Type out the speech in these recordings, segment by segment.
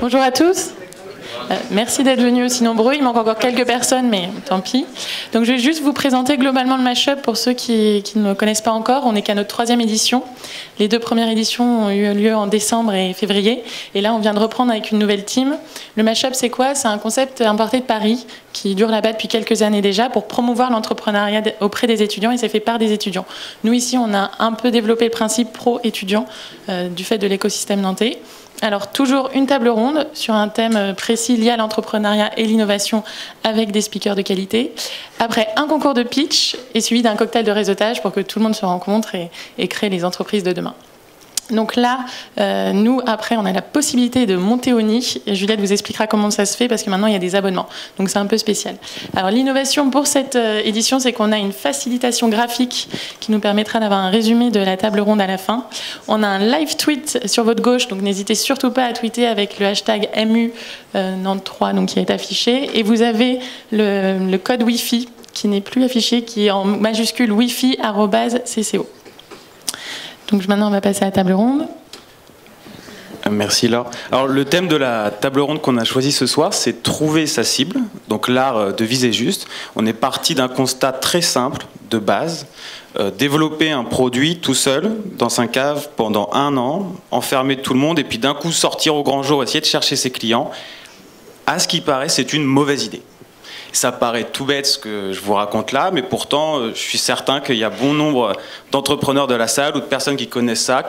Bonjour à tous. Merci d'être venus aussi nombreux. Il manque encore quelques personnes, mais tant pis. Donc, je vais juste vous présenter globalement le Mashup pour ceux qui ne le connaissent pas encore. On n'est qu'à notre 3e édition. Les 2 premières éditions ont eu lieu en décembre et février. Et là, on vient de reprendre avec une nouvelle team. Le Mashup, c'est quoi? C'est un concept importé de Paris qui dure là-bas depuis quelques années déjà pour promouvoir l'entrepreneuriat auprès des étudiants, et c'est fait par des étudiants. Nous, ici, on a un peu développé le principe pro-étudiant du fait de l'écosystème nantais. Alors, toujours une table ronde sur un thème précis lié à l'entrepreneuriat et l'innovation avec des speakers de qualité. Après, un concours de pitch et suivi d'un cocktail de réseautage pour que tout le monde se rencontre et crée les entreprises de demain. Donc là, nous, après, on a la possibilité de monter au nid. Et Juliette vous expliquera comment ça se fait parce que maintenant, il y a des abonnements. Donc c'est un peu spécial. Alors l'innovation pour cette édition, c'est qu'on a une facilitation graphique qui nous permettra d'avoir un résumé de la table ronde à la fin. On a un live tweet sur votre gauche, donc n'hésitez surtout pas à tweeter avec le hashtag MU93 donc qui est affiché. Et vous avez le code Wi-Fi qui n'est plus affiché, qui est en majuscule wifi@cco. Donc maintenant, on va passer à la table ronde. Merci Laure. Alors le thème de la table ronde qu'on a choisi ce soir, c'est trouver sa cible, donc l'art de viser juste. On est parti d'un constat très simple, de base, développer un produit tout seul, dans sa cave, pendant 1 an, enfermer tout le monde, et puis d'un coup sortir au grand jour, essayer de chercher ses clients. À ce qui paraît, c'est une mauvaise idée. Ça paraît tout bête ce que je vous raconte là, mais pourtant, je suis certain qu'il y a bon nombre d'entrepreneurs de la salle ou de personnes qui connaissent ça,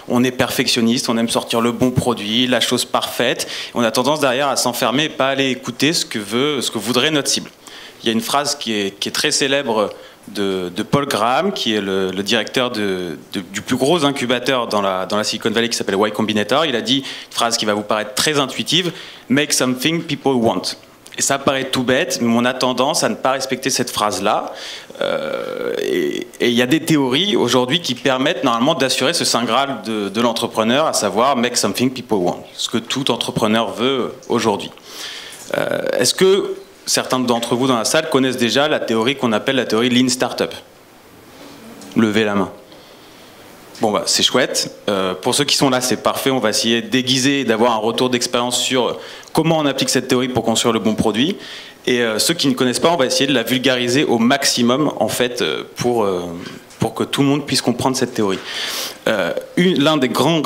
on est perfectionniste, on aime sortir le bon produit, la chose parfaite. On a tendance derrière à s'enfermer et pas aller écouter ce que voudrait notre cible. Il y a une phrase qui est très célèbre de Paul Graham, qui est le directeur du plus gros incubateur dans la Silicon Valley qui s'appelle Y Combinator. Il a dit une phrase qui va vous paraître très intuitive, « Make something people want ». Et ça paraît tout bête, mais on a tendance à ne pas respecter cette phrase-là. Et il y a des théories aujourd'hui qui permettent normalement d'assurer ce saint graal de l'entrepreneur, à savoir « make something people want », ce que tout entrepreneur veut aujourd'hui. Est-ce que certains d'entre vous dans la salle connaissent déjà la théorie qu'on appelle la théorie Lean Startup? Levez la main. Bon bah c'est chouette. Pour ceux qui sont là, c'est parfait. On va essayer de déguiser et d'avoir un retour d'expérience sur comment on applique cette théorie pour construire le bon produit. Et ceux qui ne connaissent pas, on va essayer de la vulgariser au maximum en fait pour que tout le monde puisse comprendre cette théorie. L'une des grandes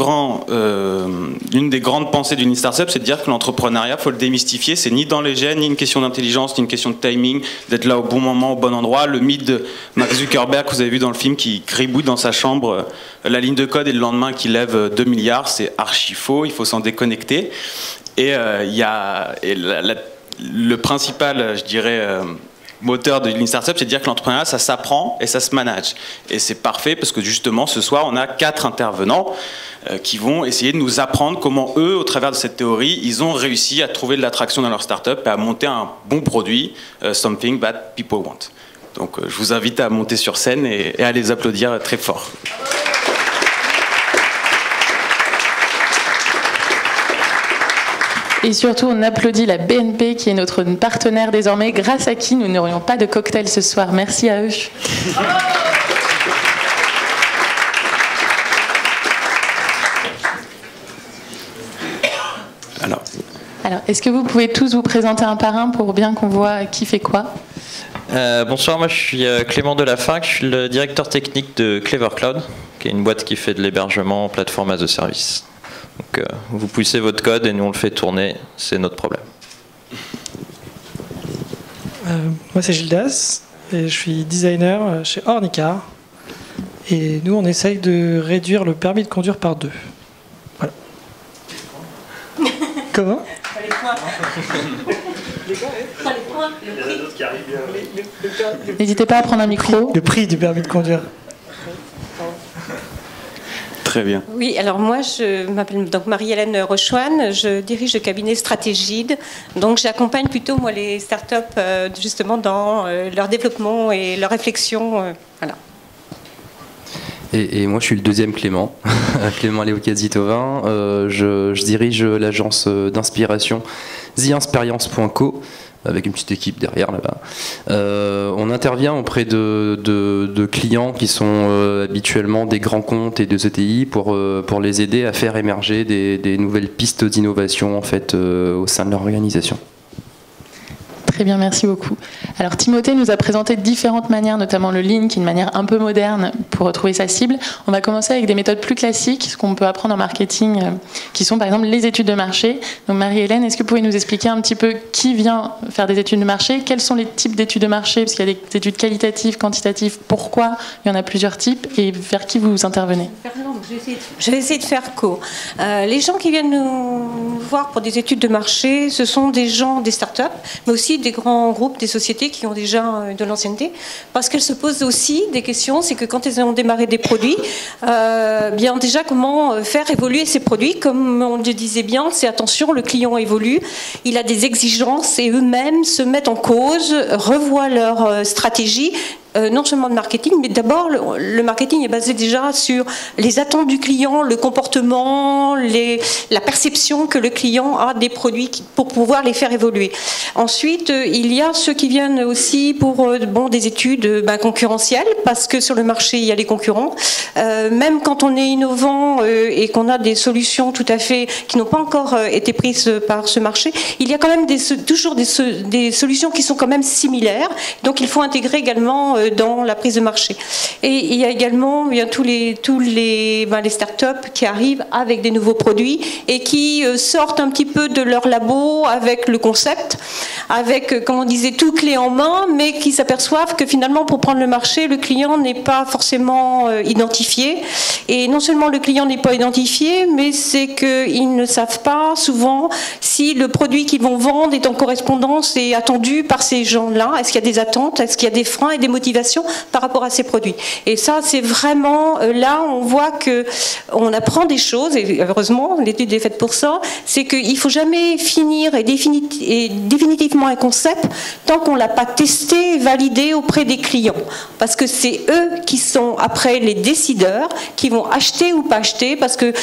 pensées d'une startup, c'est de dire que l'entrepreneuriat, faut le démystifier, c'est ni dans les gènes, ni une question d'intelligence, ni une question de timing, d'être là au bon moment, au bon endroit. Le mythe de Mark Zuckerberg, que vous avez vu dans le film, qui gribouille dans sa chambre la ligne de code et le lendemain qui lève 2 milliards, c'est archi faux, il faut s'en déconnecter. Et le principal, je dirais, moteur de Lean Startup, c'est de dire que l'entrepreneuriat, ça s'apprend et ça se manage. Et c'est parfait parce que justement, ce soir, on a 4 intervenants qui vont essayer de nous apprendre comment eux, au travers de cette théorie, ils ont réussi à trouver de l'attraction dans leur startup et à monter un bon produit, something that people want. Donc, je vous invite à monter sur scène et à les applaudir très fort. Et surtout, on applaudit la BNP, qui est notre partenaire désormais, grâce à qui nous n'aurions pas de cocktail ce soir. Merci à eux. Alors, est-ce que vous pouvez tous vous présenter un par un pour bien qu'on voit qui fait quoi? Bonsoir, moi je suis Clément Delafac, je suis le directeur technique de Clever Cloud, qui est une boîte qui fait de l'hébergement en plateforme as a service. Donc vous poussez votre code et nous on le fait tourner, c'est notre problème. Moi c'est Gildas et je suis designer chez Ornicar. Et nous on essaye de réduire le permis de conduire par 2. Voilà. Comment? Les points. Les points. N'hésitez pas à prendre un micro. Le prix du permis de conduire. Très bien. Oui, alors moi, je m'appelle donc Marie-Hélène Rochoine, je dirige le cabinet Stratégide. Donc j'accompagne plutôt moi les startups justement dans leur développement et leur réflexion. Voilà. Et moi, je suis le deuxième Clément, Clément Léocasi-Tovin. Je dirige l'agence d'inspiration theinsperience.co, avec une petite équipe derrière là-bas. On intervient auprès de clients qui sont habituellement des grands comptes et des ETI pour les aider à faire émerger des nouvelles pistes d'innovation en fait, au sein de leur organisation. Très bien, merci beaucoup. Alors Timothée nous a présenté différentes manières, notamment le Lean, qui est une manière un peu moderne pour retrouver sa cible. On va commencer avec des méthodes plus classiques, ce qu'on peut apprendre en marketing, qui sont par exemple les études de marché. Donc Marie-Hélène, est-ce que vous pouvez nous expliquer un petit peu qui vient faire des études de marché? Quels sont les types d'études de marché? Parce qu'il y a des études qualitatives, quantitatives, pourquoi? Il y en a plusieurs types, et vers qui vous intervenez? Je vais essayer de faire court. Les gens qui viennent nous voir pour des études de marché, ce sont des gens, des startups, mais aussi des grands groupes, des sociétés qui ont déjà de l'ancienneté, parce qu'elles se posent aussi des questions. C'est que quand elles ont démarré des produits, bien déjà comment faire évoluer ces produits. Comme on le disait bien, c'est attention, le client évolue, il a des exigences et eux-mêmes se mettent en cause, revoient leur stratégie. Non seulement de marketing, mais d'abord le marketing est basé déjà sur les attentes du client, le comportement, la perception que le client a des produits pour pouvoir les faire évoluer. Ensuite, il y a ceux qui viennent aussi pour des études concurrentielles, parce que sur le marché, il y a les concurrents. Même quand on est innovant et qu'on a des solutions tout à fait qui n'ont pas encore été prises par ce marché, il y a quand même toujours des solutions qui sont quand même similaires. Donc il faut intégrer également dans la prise de marché. Et il y a également tous les startups qui arrivent avec des nouveaux produits et qui sortent un petit peu de leur labo avec le concept, avec, comme on disait, tout clé en main, mais qui s'aperçoivent que finalement, pour prendre le marché, le client n'est pas forcément identifié. Et non seulement le client n'est pas identifié, mais c'est qu'ils ne savent pas souvent si le produit qu'ils vont vendre est en correspondance et attendu par ces gens-là. Est-ce qu'il y a des attentes? Est-ce qu'il y a des freins et des motivations par rapport à ces produits? Et ça, c'est vraiment là, on voit que on apprend des choses, et heureusement, l'étude est faite pour ça. C'est qu'il ne faut jamais finir et définitivement un concept tant qu'on ne l'a pas testé et validé auprès des clients. Parce que c'est eux qui sont après les décideurs, qui vont acheter ou pas acheter. Parce que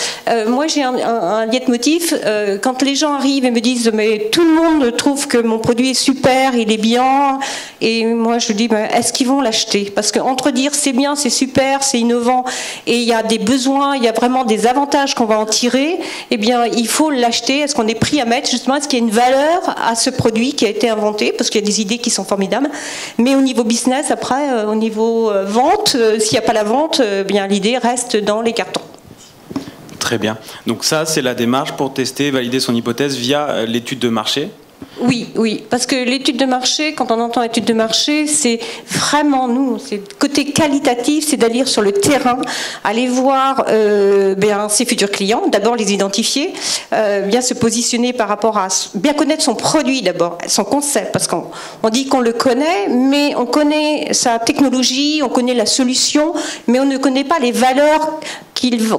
moi, j'ai un leitmotiv. Quand les gens arrivent et me disent « mais tout le monde trouve que mon produit est super, il est bien », et moi, je dis « est-ce qu'ils vont l'acheter ?» Parce qu'entre dire c'est bien, c'est super, c'est innovant, et il y a des besoins, il y a vraiment des avantages qu'on va en tirer, eh bien il faut l'acheter. Est-ce qu'on est prêt à mettre, justement, est-ce qu'il y a une valeur à ce produit qui a été inventé? Parce qu'il y a des idées qui sont formidables, mais au niveau business, après, au niveau vente, s'il n'y a pas la vente, bien l'idée reste dans les cartons. Très bien. Donc ça, c'est la démarche pour tester, valider son hypothèse via l'étude de marché. Oui, parce que l'étude de marché, quand on entend étude de marché, c'est vraiment nous, c'est côté qualitatif, c'est d'aller sur le terrain, aller voir ses futurs clients, d'abord les identifier, bien se positionner par rapport à, bien connaître son produit d'abord, son concept, parce qu'on dit qu'on le connaît, mais on connaît sa technologie, on connaît la solution, mais on ne connaît pas les valeurs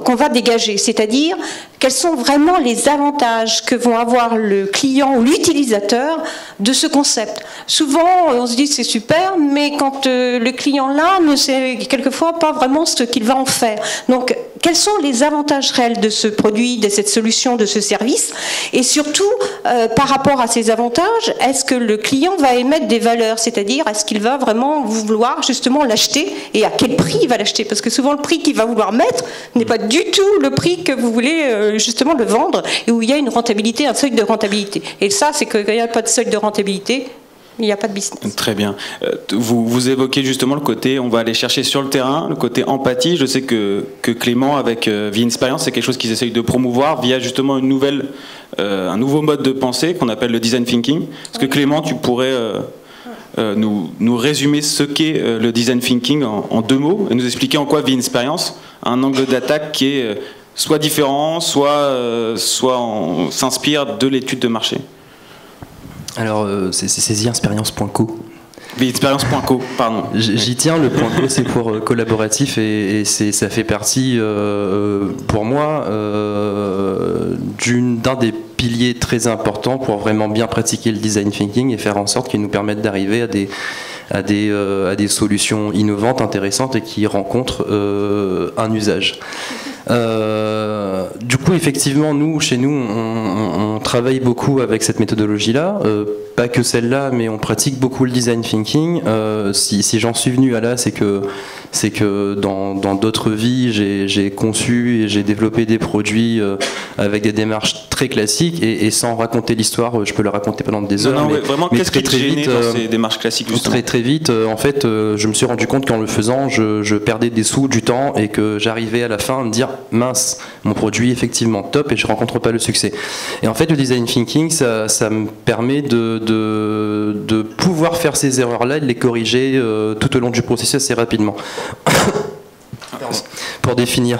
qu'on va dégager, c'est-à-dire quels sont vraiment les avantages que vont avoir le client ou l'utilisateur de ce concept. Souvent, on se dit c'est super, mais quand le client là ne sait quelquefois pas vraiment ce qu'il va en faire. Donc, quels sont les avantages réels de ce produit, de cette solution, de ce service? Et surtout, par rapport à ces avantages, est-ce que le client va émettre des valeurs? C'est-à-dire, est-ce qu'il va vraiment vouloir justement l'acheter? Et à quel prix il va l'acheter? Parce que souvent, le prix qu'il va vouloir mettre n'est pas du tout le prix que vous voulez justement le vendre, et où il y a une rentabilité, un seuil de rentabilité. Et ça, c'est qu'il n'y a pas de seuil de rentabilité, il n'y a pas de business. Très bien. Vous évoquez justement le côté, on va aller chercher sur le terrain, le côté empathie. Je sais que Clément, avec V-Insperience, c'est quelque chose qu'ils essayent de promouvoir via justement un nouveau mode de pensée qu'on appelle le design thinking. Est-ce que Clément, tu pourrais nous résumer ce qu'est le design thinking en deux mots et nous expliquer en quoi V-Insperience a un angle d'attaque qui est soit différent, soit on s'inspire de l'étude de marché? Alors, c'est theinsperience.co. Expérience.co, pardon. J'y tiens, le point .co c'est pour collaboratif, et ça fait partie, pour moi, d'un des piliers très importants pour vraiment bien pratiquer le design thinking et faire en sorte qu'il nous permette d'arriver à des solutions innovantes, intéressantes et qui rencontrent un usage. Du coup, effectivement, chez nous, on travaille beaucoup avec cette méthodologie-là, pas que celle-là, mais on pratique beaucoup le design thinking. Si j'en suis venu à là, c'est que dans d'autres vies, j'ai conçu et j'ai développé des produits avec des démarches très classiques, et sans raconter l'histoire, je peux la raconter pendant des heures. Mais vraiment, qu'est-ce qui te gênait dans ces démarches classiques, justement ? Très vite, en fait, je me suis rendu compte qu'en le faisant, je perdais des sous, du temps, et que j'arrivais à la fin à me dire, mince, mon produit est effectivement top et je rencontre pas le succès. Et en fait, le design thinking, ça me permet de pouvoir faire ces erreurs-là et de les corriger tout au long du processus assez rapidement. Pour définir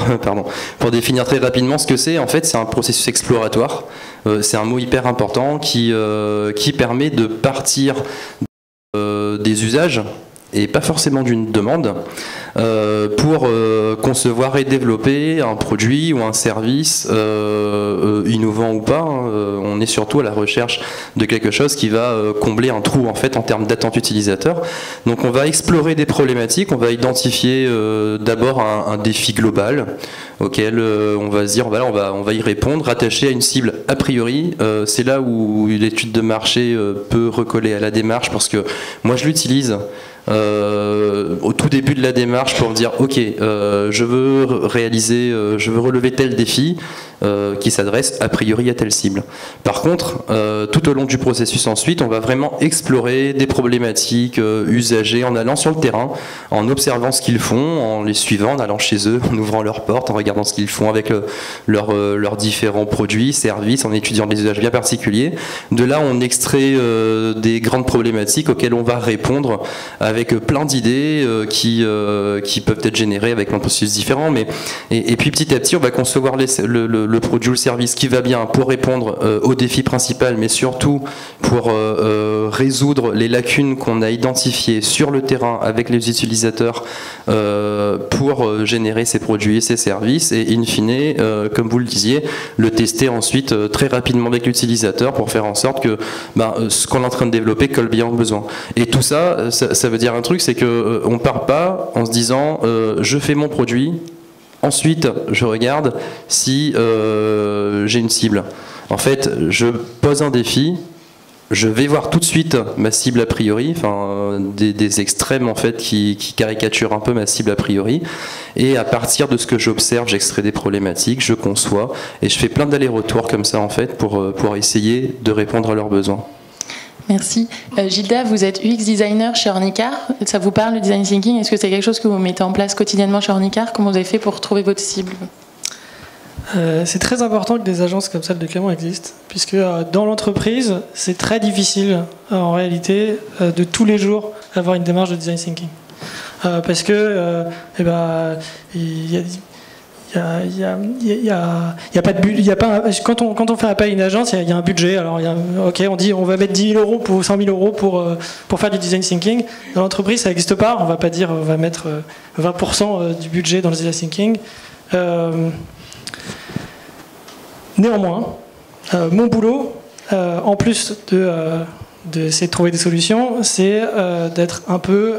très rapidement ce que c'est, en fait, c'est un processus exploratoire. C'est un mot hyper important qui permet de partir des usages et pas forcément d'une demande, pour concevoir et développer un produit ou un service innovant ou pas. On est surtout à la recherche de quelque chose qui va combler un trou en fait en termes d'attente utilisateur. Donc on va explorer des problématiques, on va identifier d'abord un défi global auquel on va se dire voilà, on va y répondre, rattaché à une cible a priori. C'est là où l'étude de marché peut recoller à la démarche, parce que moi je l'utilise au tout début de la démarche pour me dire ok, je veux relever tel défi qui s'adresse a priori à telle cible. Par contre, tout au long du processus ensuite, on va vraiment explorer des problématiques usagers en allant sur le terrain, en observant ce qu'ils font, en les suivant, en allant chez eux, en ouvrant leurs portes, en regardant ce qu'ils font avec leurs différents produits, services, en étudiant des usages bien particuliers. De là, on extrait des grandes problématiques auxquelles on va répondre avec plein d'idées qui peuvent être générées avec un processus différent. Et puis petit à petit, on va concevoir le produit ou le service qui va bien pour répondre au défi principal, mais surtout pour résoudre les lacunes qu'on a identifiées sur le terrain avec les utilisateurs pour générer ces produits et ces services, et in fine, comme vous le disiez, le tester ensuite très rapidement avec l'utilisateur pour faire en sorte que ce qu'on est en train de développer colle bien aux besoins. Et tout ça, ça veut dire un truc, c'est qu'on part pas en se disant je fais mon produit, ensuite je regarde si j'ai une cible. En fait, je pose un défi, je vais voir tout de suite ma cible a priori, enfin des extrêmes en fait qui caricaturent un peu ma cible a priori, et à partir de ce que j'observe, j'extrais des problématiques, je conçois, et je fais plein d'allers-retours comme ça en fait pour essayer de répondre à leurs besoins. Merci. Gilda, vous êtes UX designer chez Ornicar. Ça vous parle, le design thinking? Est-ce que c'est quelque chose que vous mettez en place quotidiennement chez Ornicar? Comment vous avez fait pour trouver votre cible? C'est très important que des agences comme celle de Clément existent, puisque dans l'entreprise, c'est très difficile en réalité de tous les jours avoir une démarche de design thinking. Parce que quand on fait appel à une agence, il y a un budget. Alors, ok, on dit on va mettre 10 000 euros ou 100 000 euros pour faire du design thinking. Dans l'entreprise, ça n'existe pas. On va pas dire on va mettre 20% du budget dans le design thinking. Néanmoins, mon boulot, en plus d'essayer de trouver des solutions, c'est d'être un peu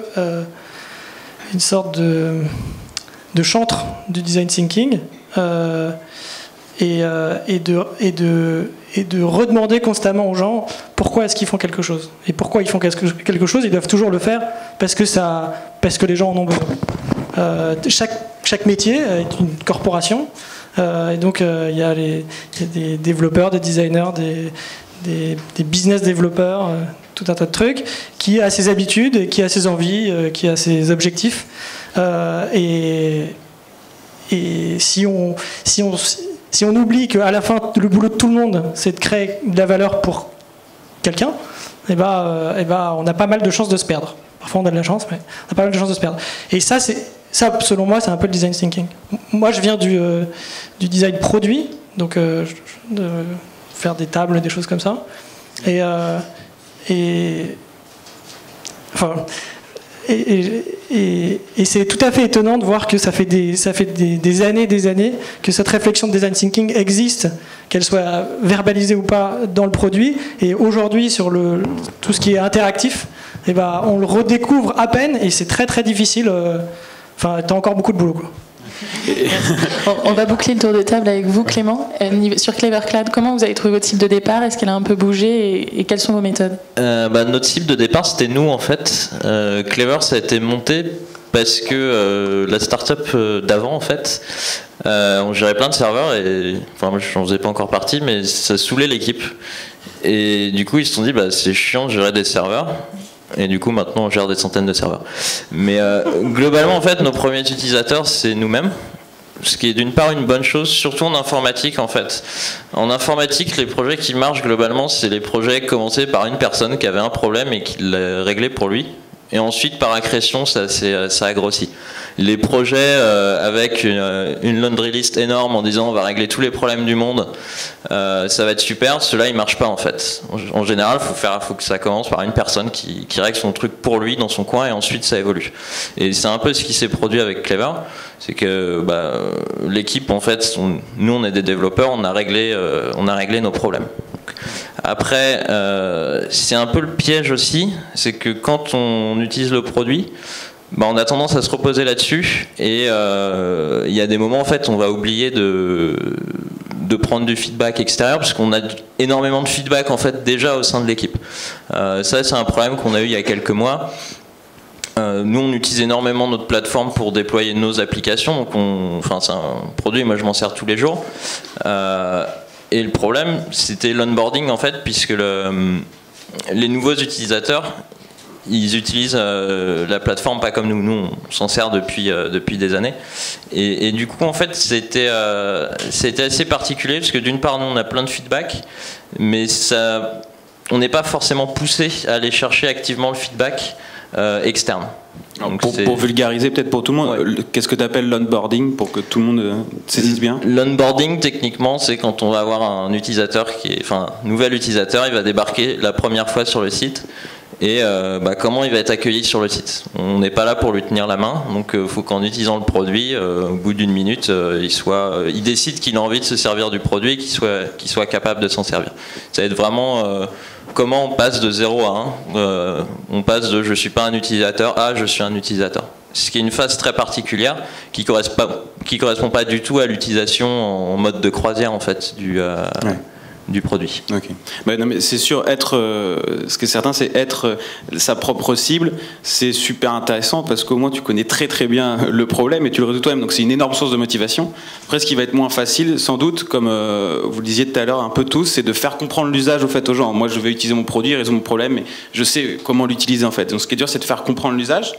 une sorte de chantre du design thinking et de redemander constamment aux gens pourquoi est-ce qu'ils font quelque chose. Et pourquoi ils font quelque chose, ils doivent toujours le faire parce que les gens en ont besoin. Chaque métier est une corporation, et donc il y a des développeurs, des designers, des business développeurs, tout un tas de trucs, qui a ses habitudes, qui a ses envies, qui a ses objectifs. Et si on oublie qu'à la fin, le boulot de tout le monde, c'est de créer de la valeur pour quelqu'un, on a pas mal de chances de se perdre. Parfois on a de la chance, mais on a pas mal de chances de se perdre. Et ça, selon moi, c'est un peu le design thinking. Moi, je viens du design produit, donc de faire des tables, des choses comme ça. Et c'est tout à fait étonnant de voir que ça fait des années que cette réflexion de design thinking existe, qu'elle soit verbalisée ou pas dans le produit. Et aujourd'hui, sur tout ce qui est interactif, on le redécouvre à peine, et c'est très très difficile. T'as encore beaucoup de boulot, quoi. On va boucler le tour de table avec vous, Clément. Sur Clever Cloud, comment vous avez trouvé votre cible de départ? Est-ce qu'elle a un peu bougé et quelles sont vos méthodes? Notre cible de départ, c'était nous en fait. Clever, ça a été monté parce que la startup d'avant, en fait, on gérait plein de serveurs et enfin, moi, je n'en faisais pas encore partie, mais ça saoulait l'équipe. Et du coup, ils se sont dit, c'est chiant de gérer des serveurs. Et du coup, maintenant, on gère des centaines de serveurs. Mais globalement, en fait, nos premiers utilisateurs, c'est nous-mêmes. Ce qui est d'une part une bonne chose, surtout en informatique, en fait. En informatique, les projets qui marchent, globalement, c'est les projets commencés par une personne qui avait un problème et qui l'a réglé pour lui. Et ensuite, par accrétion, ça a grossi. Les projets avec une laundry list énorme en disant on va régler tous les problèmes du monde, ça va être super, ceux-là ils marchent pas en fait. En général, faut que ça commence par une personne qui règle son truc pour lui dans son coin et ensuite ça évolue. Et c'est un peu ce qui s'est produit avec Clever, c'est que l'équipe en fait, nous on est des développeurs, on a réglé nos problèmes. Après, c'est un peu le piège aussi, c'est que quand on utilise le produit, on a tendance à se reposer là-dessus et il y a des moments en fait on va oublier de prendre du feedback extérieur parce qu'on a énormément de feedback en fait déjà au sein de l'équipe. Ça c'est un problème qu'on a eu il y a quelques mois. Nous on utilise énormément notre plateforme pour déployer nos applications, donc c'est un produit, moi je m'en sers tous les jours. Et le problème c'était l'onboarding en fait, puisque les nouveaux utilisateurs ils utilisent la plateforme pas comme nous on s'en sert depuis des années et du coup en fait c'était assez particulier parce que d'une part nous on a plein de feedback mais on n'est pas forcément poussé à aller chercher activement le feedback externe. Donc pour vulgariser peut-être pour tout le monde, ouais. Qu'est-ce que tu appelles l'onboarding pour que tout le monde saisisse bien? L'onboarding techniquement c'est quand on va avoir un utilisateur un nouvel utilisateur, il va débarquer la première fois sur le site et comment il va être accueilli sur le site. On n'est pas là pour lui tenir la main, donc il faut qu'en utilisant le produit, au bout d'une minute, il décide qu'il a envie de se servir du produit et qu'il soit capable de s'en servir. Ça va être vraiment comment on passe de 0 à 1. On passe de je suis pas un utilisateur à je suis un utilisateur. Ce qui est une phase très particulière qui correspond pas du tout à l'utilisation en mode de croisière en fait du produit. Ok. Non, mais c'est sûr, ce qui est certain, c'est être sa propre cible. C'est super intéressant parce qu'au moins tu connais très très bien le problème et tu le résous toi-même. Donc c'est une énorme source de motivation. Après, ce qui va être moins facile, sans doute, comme vous le disiez tout à l'heure un peu tous, c'est de faire comprendre l'usage au fait aux gens. Moi, je vais utiliser mon produit, résoudre mon problème, mais je sais comment l'utiliser en fait. Donc ce qui est dur, c'est de faire comprendre l'usage.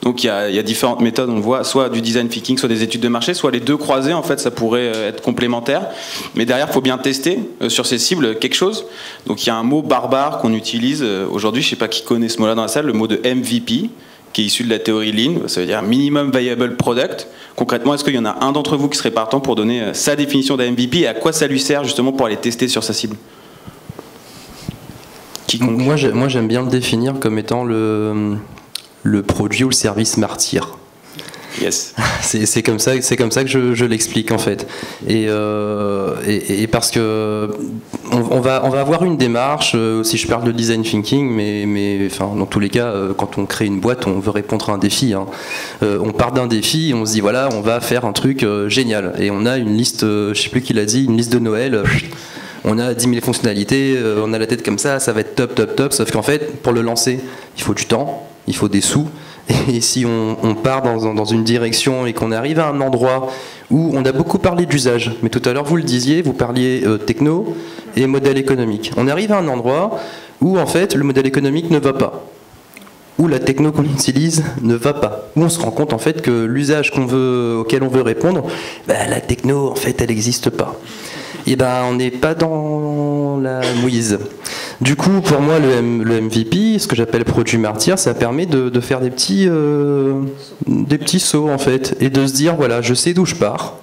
Donc il y a différentes méthodes, on le voit, soit du design thinking, soit des études de marché, soit les deux croisés, en fait, ça pourrait être complémentaire. Mais derrière, il faut bien tester sur ces cibles quelque chose. Donc il y a un mot barbare qu'on utilise aujourd'hui, je ne sais pas qui connaît ce mot-là dans la salle, le mot de MVP, qui est issu de la théorie Lean, ça veut dire Minimum Viable Product. Concrètement, est-ce qu'il y en a un d'entre vous qui serait partant pour donner sa définition d'un MVP et à quoi ça lui sert justement pour aller tester sur sa cible? Moi j'aime bien le définir comme étant le produit ou le service martyr. Yes. C'est comme ça que je l'explique en fait. Et parce que on va avoir une démarche, si je parle de design thinking, mais dans tous les cas, quand on crée une boîte, on veut répondre à un défi. On part d'un défi, on se dit voilà, on va faire un truc génial. Et on a une liste, je sais plus qui l'a dit, une liste de Noël. On a 10 000 fonctionnalités, on a la tête comme ça va être top. Sauf qu'en fait, pour le lancer, il faut du temps, il faut des sous. Et si on part dans une direction et qu'on arrive à un endroit où on a beaucoup parlé d'usage, mais tout à l'heure vous le disiez, vous parliez techno et modèle économique. On arrive à un endroit où en fait le modèle économique ne va pas, où la techno qu'on utilise ne va pas, où on se rend compte en fait que l'usage auquel on veut répondre, la techno en fait elle n'existe pas. Et on n'est pas dans la mouise. Du coup, pour moi, le MVP, ce que j'appelle produit martyr, ça permet de faire des petits sauts en fait, et de se dire voilà, je sais d'où je pars,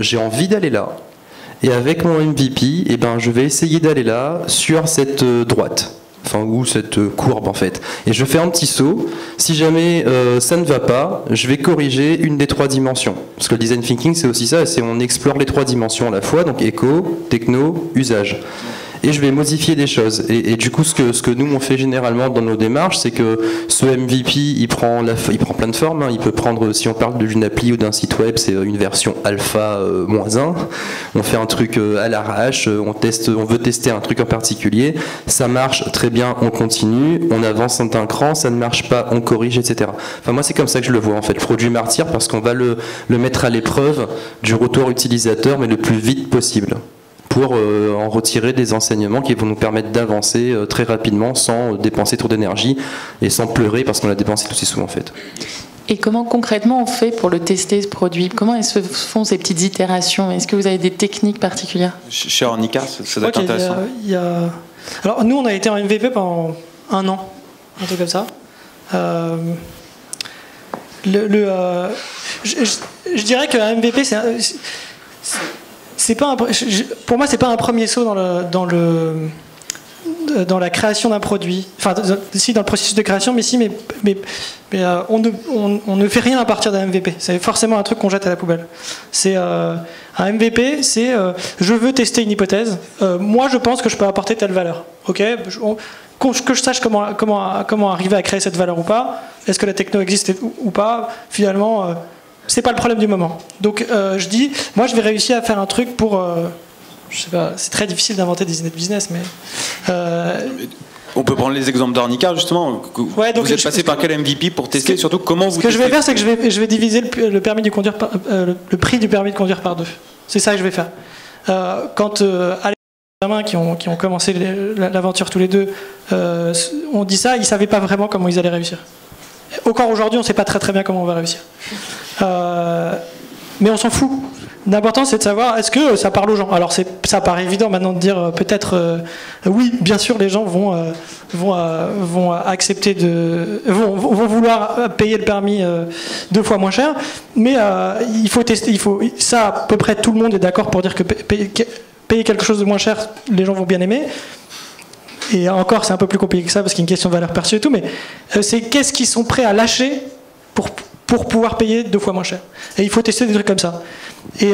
j'ai envie d'aller là, et avec mon MVP, je vais essayer d'aller là sur cette droite. Ou cette courbe en fait. Et je fais un petit saut. Si jamais ça ne va pas, je vais corriger une des 3 dimensions. Parce que le design thinking c'est aussi ça, c'est on explore les 3 dimensions à la fois, donc éco, techno, usage. et je vais modifier des choses. Et du coup, ce que nous on fait généralement dans nos démarches, c'est que ce MVP, il prend plein de formes. Hein. Il peut prendre, si on parle d'une appli ou d'un site web, c'est une version alpha -1. On fait un truc à l'arrache, on veut tester un truc en particulier. Ça marche très bien, on continue, on avance un cran, ça ne marche pas, on corrige, etc. Enfin, moi, c'est comme ça que je le vois en fait, le produit martyr, parce qu'on va le mettre à l'épreuve du retour utilisateur, mais le plus vite possible, pour en retirer des enseignements qui vont nous permettre d'avancer très rapidement sans dépenser trop d'énergie et sans pleurer parce qu'on l'a dépensé tout si souvent en fait. Et comment concrètement on fait pour le tester, ce produit? Comment se font ces petites itérations? Est-ce que vous avez des techniques particulières? Chez Ornica, ça doit être intéressant. Alors nous, on a été en MVP pendant 1 an, un truc comme ça. Je dirais qu'un MVP, c'est pas pour moi, c'est pas un premier saut dans la création d'un produit. Enfin, si, dans le processus de création, mais si, mais on ne fait rien à partir d'un MVP. C'est forcément un truc qu'on jette à la poubelle. C'est un MVP, c'est je veux tester une hypothèse. Moi, je pense que je peux apporter telle valeur. Ok, que je sache comment arriver à créer cette valeur ou pas. Est-ce que la techno existe ou pas? Finalement, c'est pas le problème du moment. Donc, je dis, moi, je vais réussir à faire un truc pour je sais pas, c'est très difficile d'inventer des idées de business, mais on peut prendre les exemples d'Ornica justement. Ouais, donc vous êtes passé par quel MVP pour tester, surtout comment vous. Ce que je vais faire, c'est que je vais diviser le permis du conduire le prix du permis de conduire par 2. C'est ça que je vais faire. Quand Alex et Benjamin, qui ont commencé l'aventure tous les deux, on dit ça, ils savaient pas vraiment comment ils allaient réussir. Encore aujourd'hui, on sait pas très très bien comment on va réussir. Mais on s'en fout. L'important, c'est de savoir, est-ce que ça parle aux gens? Alors, ça paraît évident maintenant de dire peut-être oui, bien sûr, les gens vont accepter vont vouloir payer le permis 2 fois moins cher, mais il faut tester. Ça, à peu près tout le monde est d'accord pour dire que payer quelque chose de moins cher, les gens vont bien aimer. Et encore, c'est un peu plus compliqué que ça parce qu'il y a une question de valeur perçue et tout, mais c'est qu'est-ce qu'ils sont prêts à lâcher pour pouvoir payer 2 fois moins cher. Et il faut tester des trucs comme ça. Et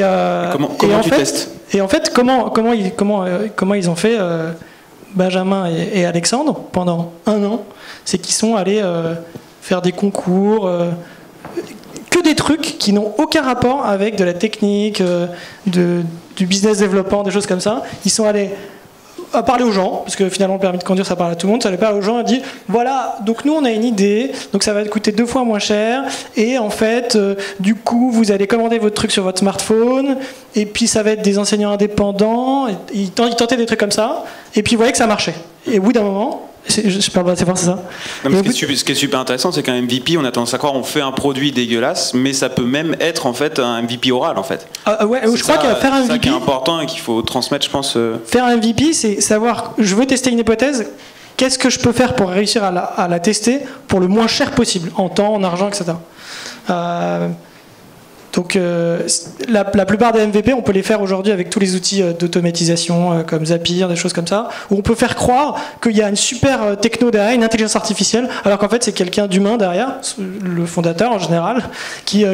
comment tu testes? Et en fait, comment ils ont fait Benjamin et Alexandre pendant 1 an, c'est qu'ils sont allés faire des concours, que des trucs qui n'ont aucun rapport avec de la technique, du business développement, des choses comme ça. Ils sont allés à parler aux gens, parce que finalement le permis de conduire ça parle à tout le monde, ça allait parler aux gens et dit voilà, donc nous on a une idée, donc ça va coûter 2 fois moins cher, et en fait du coup vous allez commander votre truc sur votre smartphone, et puis ça va être des enseignants indépendants, et ils tentaient des trucs comme ça, et puis ils voyaient que ça marchait. Et au bout d'un moment, je parle pas assez fort, c'est ça. Non, mais ce qui est super intéressant, c'est qu'un MVP, on a tendance à croire on fait un produit dégueulasse, mais ça peut même être en fait un MVP oral en fait. Ouais, je crois que faire un MVP, c'est ça qui est important et qu'il faut transmettre, je pense. Faire un MVP, c'est savoir, je veux tester une hypothèse, qu'est-ce que je peux faire pour réussir à la tester pour le moins cher possible, en temps, en argent, etc. Donc la plupart des MVP, on peut les faire aujourd'hui avec tous les outils d'automatisation comme Zapier, des choses comme ça, où on peut faire croire qu'il y a une super techno derrière, une intelligence artificielle, alors qu'en fait c'est quelqu'un d'humain derrière, le fondateur en général, qui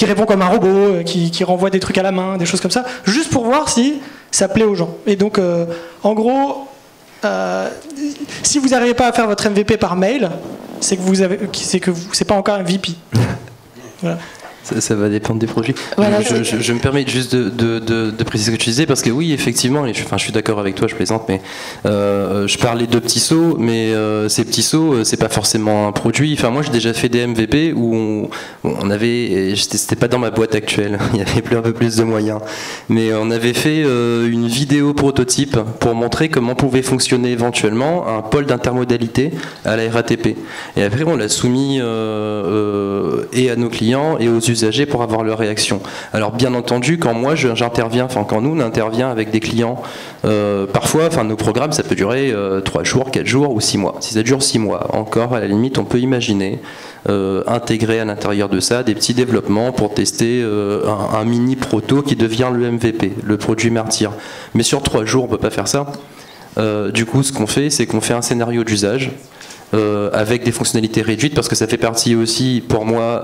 répond comme un robot, qui renvoie des trucs à la main, des choses comme ça, juste pour voir si ça plaît aux gens. Et donc en gros, si vous n'arrivez pas à faire votre MVP par mail, c'est que c'est pas encore un VP. Voilà. Ça va dépendre des produits. Voilà, je me permets juste de préciser ce que tu disais, parce que oui, effectivement, je suis d'accord avec toi, je plaisante, mais je parlais de petits sauts, mais ces petits sauts, c'est pas forcément un produit. Enfin, moi, j'ai déjà fait des MVP où on avait, c'était pas dans ma boîte actuelle, il y avait un peu plus de moyens, mais on avait fait une vidéo prototype pour montrer comment pouvait fonctionner éventuellement un pôle d'intermodalité à la RATP. Et après, on l'a soumis et à nos clients et aux usagers pour avoir leur réaction. Alors bien entendu, quand moi j'interviens, enfin quand nous on intervient avec des clients, parfois, enfin nos programmes ça peut durer 3 jours, 4 jours ou 6 mois. Si ça dure 6 mois, encore à la limite on peut imaginer intégrer à l'intérieur de ça des petits développements pour tester un mini proto qui devient le MVP, le produit martyr. Mais sur 3 jours on peut pas faire ça. Du coup, ce qu'on fait, c'est qu'on fait un scénario d'usage avec des fonctionnalités réduites, parce que ça fait partie aussi, pour moi,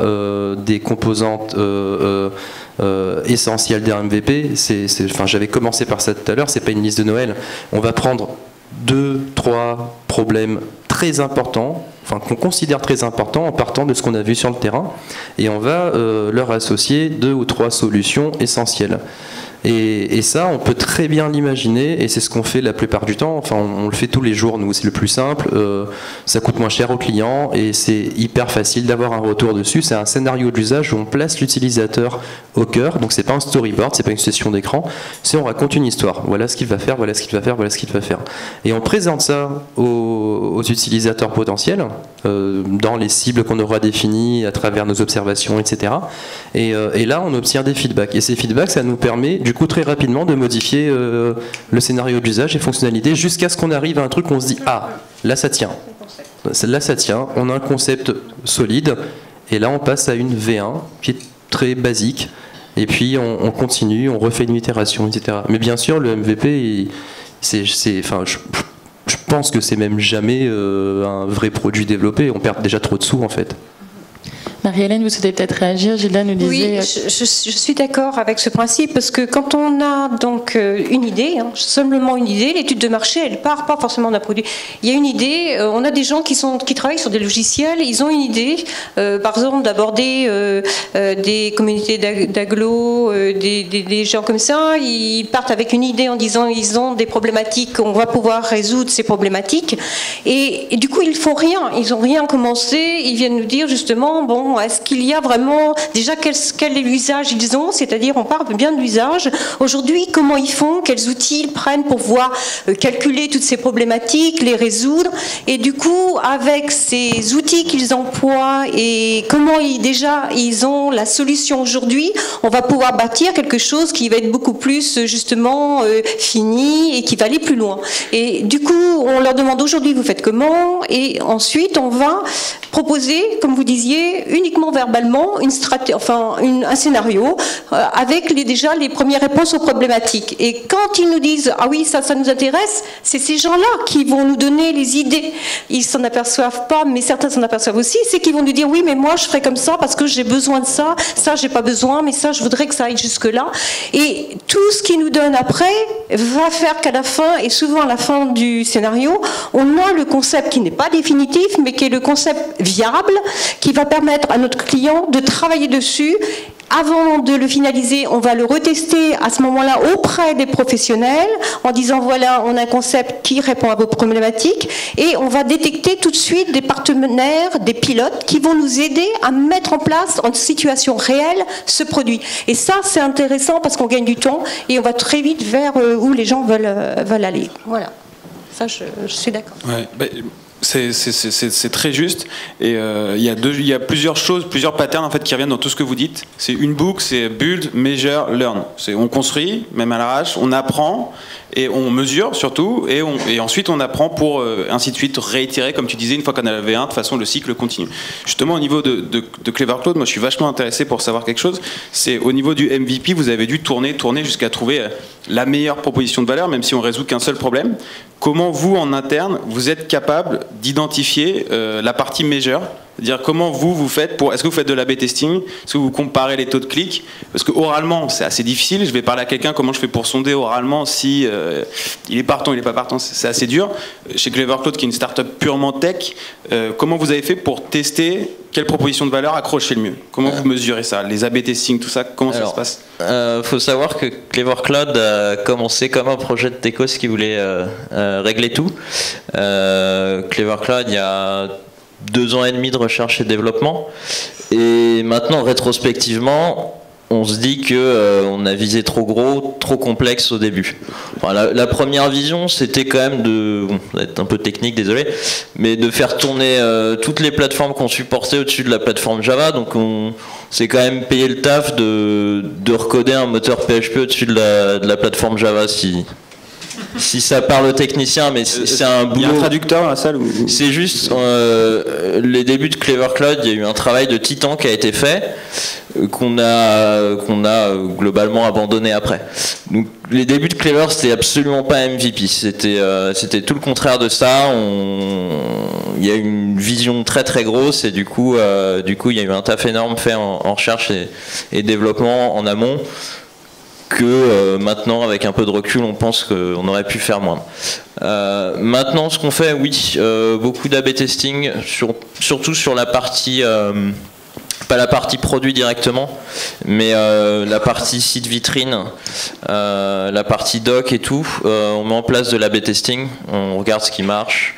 des composantes essentielles d'un MVP. J'avais commencé par ça tout à l'heure, c'est pas une liste de Noël. On va prendre 2-3 problèmes très importants, qu'on considère très importants en partant de ce qu'on a vu sur le terrain, et on va leur associer 2 ou 3 solutions essentielles. Et ça, on peut très bien l'imaginer, et c'est ce qu'on fait la plupart du temps. On le fait tous les jours, nous, c'est le plus simple. Ça coûte moins cher aux clients, et c'est hyper facile d'avoir un retour dessus. C'est un scénario d'usage où on place l'utilisateur au cœur. Donc c'est pas un storyboard, c'est pas une session d'écran, c'est on raconte une histoire. Voilà ce qu'il va faire, voilà ce qu'il va faire, voilà ce qu'il va faire. Et on présente ça aux utilisateurs potentiels, dans les cibles qu'on aura définies à travers nos observations, etc. Et là, on obtient des feedbacks. Et ces feedbacks, ça nous permet, du coup, très rapidement, de modifier le scénario d'usage et fonctionnalités jusqu'à ce qu'on arrive à un truc où on se dit « Ah, là ça tient. Là ça tient, on a un concept solide. » Et là, on passe à une V1 qui est très basique. Et puis, on continue, on refait une itération, etc. Mais bien sûr, le MVP, je pense que c'est même jamais un vrai produit développé. On perd déjà trop de sous, en fait. Marie-Hélène, vous souhaitez peut-être réagir. Gilda nous disait... Oui, je suis d'accord avec ce principe, parce que quand on a donc une idée, simplement une idée, l'étude de marché, elle part pas forcément d'un produit. Il y a une idée, on a des gens qui travaillent sur des logiciels, ils ont une idée, par exemple d'aborder des communautés d'agglos, des gens comme ça, ils partent avec une idée en disant ils ont des problématiques, on va pouvoir résoudre ces problématiques, et du coup ils font rien, ils ont rien commencé, ils viennent nous dire justement, bon, est-ce qu'il y a vraiment, déjà quel est l'usage ils ont, c'est-à-dire on parle bien de l'usage, aujourd'hui comment ils font, quels outils ils prennent pour pouvoir calculer toutes ces problématiques, les résoudre, et du coup avec ces outils qu'ils emploient et comment ils ont la solution aujourd'hui, on va pouvoir bâtir quelque chose qui va être beaucoup plus justement fini et qui va aller plus loin. Et du coup on leur demande aujourd'hui vous faites comment, et ensuite on va proposer, comme vous disiez, uniquement verbalement un scénario avec déjà les premières réponses aux problématiques. Et quand ils nous disent ah oui ça nous intéresse, c'est ces gens-là qui vont nous donner les idées. Ils s'en aperçoivent pas, mais certains s'en aperçoivent aussi. C'est qu'ils vont nous dire oui mais moi je ferai comme ça parce que j'ai besoin de ça, ça j'ai pas besoin, mais ça je voudrais que ça aille jusque là. Et tout ce qu'ils nous donnent après va faire qu'à la fin, et souvent à la fin du scénario, on a le concept qui n'est pas définitif, mais qui est le concept viable, qui va permettre à notre client de travailler dessus. Avant de le finaliser, on va le retester à ce moment-là auprès des professionnels en disant voilà, on a un concept qui répond à vos problématiques, et on va détecter tout de suite des partenaires, des pilotes qui vont nous aider à mettre en place en situation réelle ce produit. Et ça, c'est intéressant parce qu'on gagne du temps et on va très vite vers où les gens veulent aller. Voilà. Ça, je suis d'accord. Ouais, c'est très juste, et il y a plusieurs choses, plusieurs patterns en fait qui reviennent dans tout ce que vous dites. C'est une boucle, c'est build, measure, learn. On construit, même à l'arrache, on apprend et on mesure surtout, et ensuite on apprend pour ainsi de suite réitérer, comme tu disais, une fois qu'on a la V1, de toute façon le cycle continue. Justement au niveau de Clever Cloud, moi je suis vachement intéressé pour savoir quelque chose. C'est au niveau du MVP, vous avez dû tourner jusqu'à trouver la meilleure proposition de valeur, même si on résout qu'un seul problème. Comment vous, en interne, vous êtes capable d'identifier la partie measure? C'est-à-dire comment vous faites est-ce que vous faites de l'A/B testing? Est-ce que vous comparez les taux de clics? Parce que oralement, c'est assez difficile. Je vais parler à quelqu'un, comment je fais pour sonder oralement si il est partant, il n'est pas partant, c'est assez dur. Chez Clever Cloud, qui est une startup purement tech, comment vous avez fait pour tester quelle proposition de valeur accrochait le mieux? Comment vous mesurez ça? Les A/B testing, tout ça, comment ça se passe? Faut savoir que Clever Cloud a commencé comme un projet de techos qui voulait régler tout. Clever Cloud, il y a 2 ans et demi de recherche et développement, et maintenant rétrospectivement on se dit que on a visé trop gros, trop complexe au début. Enfin, la première vision c'était quand même ça va être un peu technique, désolé, mais de faire tourner toutes les plateformes qu'on supportait au-dessus de la plateforme Java. Donc on s'est quand même payé le taf de recoder un moteur PHP au-dessus de la plateforme Java, si ça parle aux techniciens, mais c'est un boulot. Il y a un traducteur dans la salle C'est juste les débuts de Clever Cloud, il y a eu un travail de titan qui a été fait, qu'on a globalement abandonné après. Donc les débuts de Clever, c'était absolument pas MVP. C'était tout le contraire de ça. Il y a une vision très très grosse et du coup, il y a eu un taf énorme fait en recherche et développement en amont que maintenant, avec un peu de recul, on pense qu'on aurait pu faire moins. Maintenant, ce qu'on fait, oui, beaucoup d'A/B testing, surtout sur la partie... pas la partie produit directement, mais la partie site vitrine, la partie doc et tout, on met en place de l'A/B testing, on regarde ce qui marche.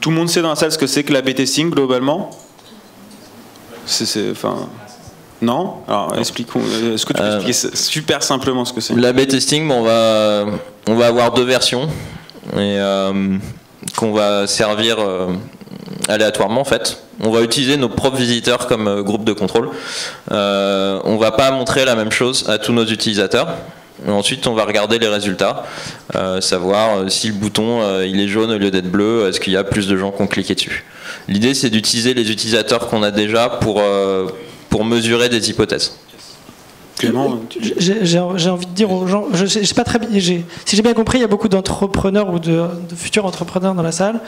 Tout le monde sait dans la salle ce que c'est que l'A/B testing globalement? Non? Alors expliquons. Est-ce que tu peux expliquer super simplement ce que c'est? L'A/B testing, on va avoir 2 versions et qu'on va servir aléatoirement en fait. On va utiliser nos propres visiteurs comme groupe de contrôle. On va pas montrer la même chose à tous nos utilisateurs. Ensuite, on va regarder les résultats, savoir si le bouton il est jaune au lieu d'être bleu, est-ce qu'il y a plus de gens qui ont cliqué dessus. L'idée, c'est d'utiliser les utilisateurs qu'on a déjà pour mesurer des hypothèses. J'ai envie de dire aux gens, je sais pas très bien, si j'ai bien compris, il y a beaucoup d'entrepreneurs ou de futurs entrepreneurs dans la salle.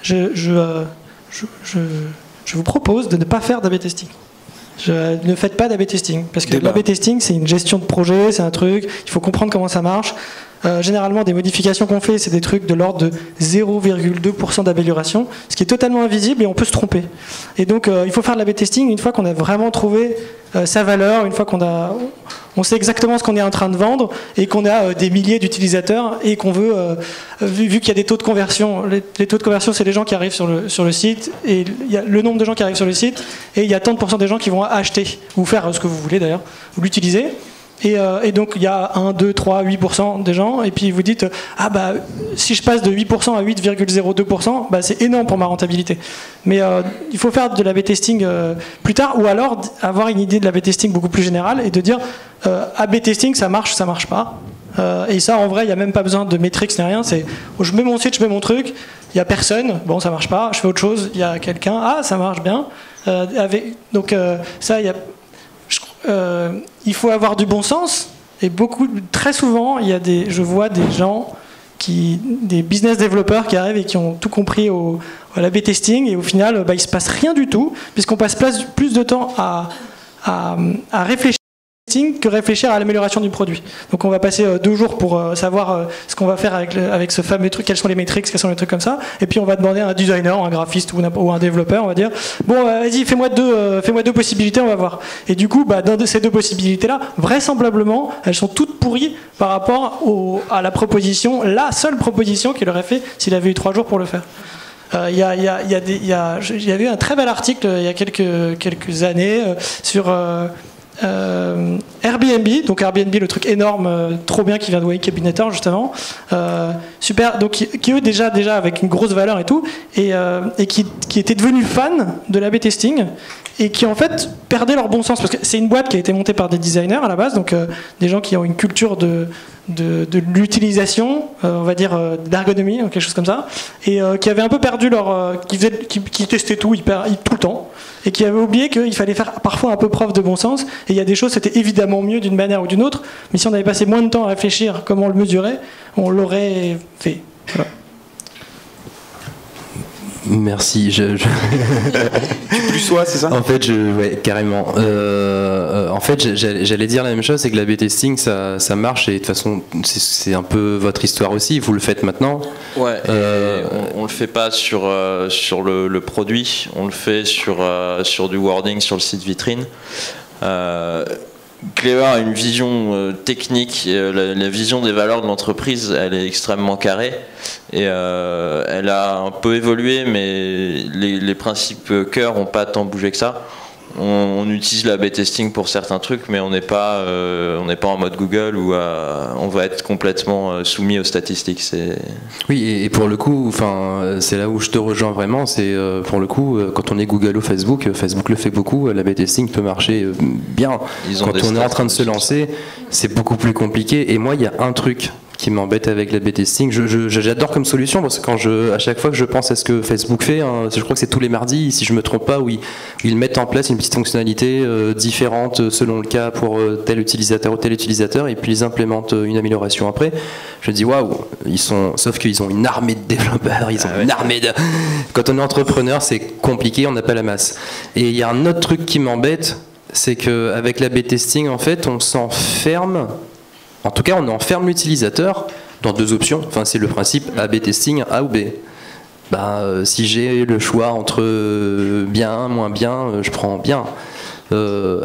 Je vous propose de ne pas faire d'A/B testing. Ne faites pas d'A/B testing, parce que l'A/B testing, c'est une gestion de projet, c'est un truc, il faut comprendre comment ça marche. Généralement, des modifications qu'on fait, c'est des trucs de l'ordre de 0,2% d'amélioration, ce qui est totalement invisible et on peut se tromper. Et donc, il faut faire de l'A/B testing une fois qu'on a vraiment trouvé sa valeur, une fois on sait exactement ce qu'on est en train de vendre et qu'on a des milliers d'utilisateurs et qu'on veut, vu qu'il y a des taux de conversion, les taux de conversion, c'est les gens qui arrivent sur le site et il y a le nombre de gens qui arrivent sur le site et il y a tant de pourcents des gens qui vont acheter ou faire ce que vous voulez d'ailleurs, ou l'utiliser. Et donc il y a 1, 2, 3, 8% des gens, et puis vous dites si je passe de 8% à 8,02%, c'est énorme pour ma rentabilité. Mais il faut faire de l'A/B testing plus tard, ou alors avoir une idée de l'A/B testing beaucoup plus générale et de dire A/B testing ça marche pas. Et ça en vrai il n'y a même pas besoin de métriques ni rien, c'est je mets mon site, je mets mon truc, il n'y a personne, bon ça marche pas, je fais autre chose, il y a quelqu'un, ça marche bien. Donc ça il y a... il faut avoir du bon sens et très souvent je vois des gens des business développeurs qui arrivent et qui ont tout compris à l'A/B testing et au final il se passe rien du tout puisqu'on passe plus de temps à réfléchir que réfléchir à l'amélioration du produit. Donc on va passer 2 jours pour savoir ce qu'on va faire avec ce fameux truc, quels sont les métriques, quels sont les trucs comme ça, et puis on va demander à un designer, un graphiste ou un développeur, on va dire bon vas-y fais-moi deux possibilités, on va voir. Et du coup dans ces 2 possibilités là, vraisemblablement elles sont toutes pourries par rapport à la seule proposition qu'il aurait fait s'il avait eu 3 jours pour le faire. Il y avait un très bel article il y a quelques années sur Airbnb, donc Airbnb, le truc énorme, trop bien qui vient de Y Combinator justement, super, donc qui eux déjà avec une grosse valeur et tout, et qui étaient devenus fans de l'A/B testing et qui en fait perdaient leur bon sens parce que c'est une boîte qui a été montée par des designers à la base, donc des gens qui ont une culture de l'utilisation, on va dire d'ergonomie, quelque chose comme ça, et qui avaient un peu perdu qui testaient tout le temps. Et qui avait oublié qu'il fallait faire parfois un peu preuve de bon sens. Et il y a des choses, c'était évidemment mieux d'une manière ou d'une autre, mais si on avait passé moins de temps à réfléchir comment le mesurer, on l'aurait fait. Voilà. Merci. Tu plus sois, c'est ça? En fait, ouais, carrément. En fait, j'allais dire la même chose, c'est que l'A/B testing, ça marche et de toute façon, c'est un peu votre histoire aussi. Vous le faites maintenant. Ouais. On le fait pas sur le produit, on le fait sur du wording, sur le site vitrine. Clever a une vision technique, la vision des valeurs de l'entreprise, elle est extrêmement carrée et elle a un peu évolué, mais les principes cœur n'ont pas tant bougé que ça. On utilise l'A/B testing pour certains trucs, mais on n'est pas en mode Google où on va être complètement soumis aux statistiques. Oui, et pour le coup, c'est là où je te rejoins vraiment. C'est pour le coup, quand on est Google ou Facebook, Facebook le fait beaucoup. L'A/B testing peut marcher bien. Quand on est en train de se lancer, c'est beaucoup plus compliqué. Et moi, il y a un truc qui m'embête avec l'A/B testing. J'adore comme solution parce que à chaque fois que je pense à ce que Facebook fait, hein, je crois que c'est tous les mardis, si je me trompe pas, où ils mettent en place une petite fonctionnalité différente selon le cas pour tel utilisateur ou tel utilisateur, et puis ils implémentent une amélioration après. Je me dis waouh, sauf qu'ils ont une armée de développeurs, ils ont une armée de. Quand on est entrepreneur, c'est compliqué, on n'a pas la masse. Et il y a un autre truc qui m'embête, c'est qu'avec l'A/B testing, en fait, on s'enferme. En tout cas, on enferme l'utilisateur dans deux options. Enfin, c'est le principe A/B testing, A ou B. Si j'ai le choix entre bien, moins bien, je prends bien.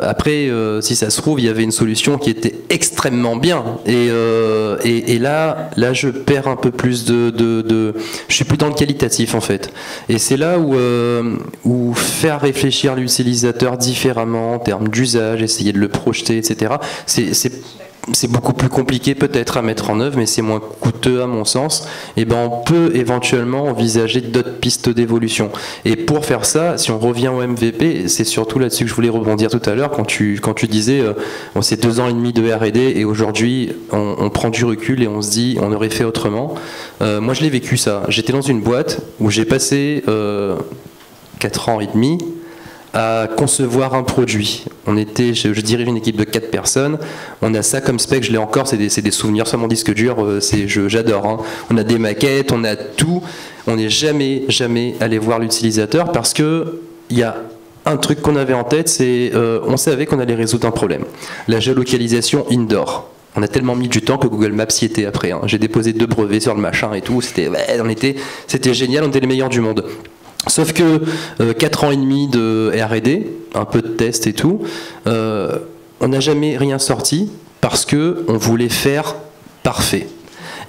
Après, si ça se trouve, il y avait une solution qui était extrêmement bien. Et là, je perds un peu plus je suis plus dans le qualitatif en fait. Et c'est là où faire réfléchir l'utilisateur différemment en termes d'usage, essayer de le projeter, etc. C'est beaucoup plus compliqué peut-être à mettre en œuvre, mais c'est moins coûteux à mon sens. Et on peut éventuellement envisager d'autres pistes d'évolution. Et pour faire ça, si on revient au MVP, c'est surtout là-dessus que je voulais rebondir tout à l'heure quand tu disais c'est 2 ans et demi de R&D et aujourd'hui on prend du recul et on se dit on aurait fait autrement. Moi je l'ai vécu ça. J'étais dans une boîte où j'ai passé 4 ans et demi à concevoir un produit. Je dirige une équipe de 4 personnes, on a ça comme spec, je l'ai encore, c'est des souvenirs sur mon disque dur, j'adore. Hein. On a des maquettes, on a tout, on n'est jamais allé voir l'utilisateur parce que il y a un truc qu'on avait en tête, c'est on savait qu'on allait résoudre un problème. La géolocalisation indoor. On a tellement mis du temps que Google Maps y était après. Hein. J'ai déposé 2 brevets sur le machin et tout, c'était génial, on était les meilleurs du monde. Sauf que 4 ans et demi de R&D, un peu de test et tout, on n'a jamais rien sorti parce qu'on voulait faire parfait.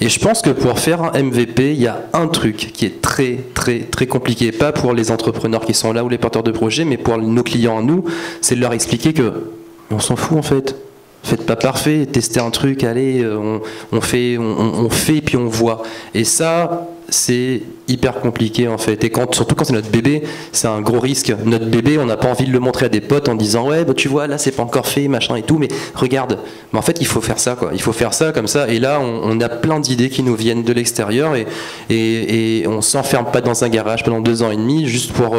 Et je pense que pour faire un MVP, il y a un truc qui est très très très compliqué, pas pour les entrepreneurs qui sont là ou les porteurs de projets, mais pour nos clients à nous, c'est de leur expliquer que on s'en fout en fait. Faites pas parfait, testez un truc, allez, on fait puis on voit. Et ça, c'est hyper compliqué en fait. Et surtout quand c'est notre bébé, c'est un gros risque. Notre bébé, on n'a pas envie de le montrer à des potes en disant ouais, tu vois, là c'est pas encore fait, machin et tout, mais regarde. Mais en fait, il faut faire ça quoi. Il faut faire ça comme ça. Et là, on a plein d'idées qui nous viennent de l'extérieur et on s'enferme pas dans un garage pendant 2 ans et demi juste pour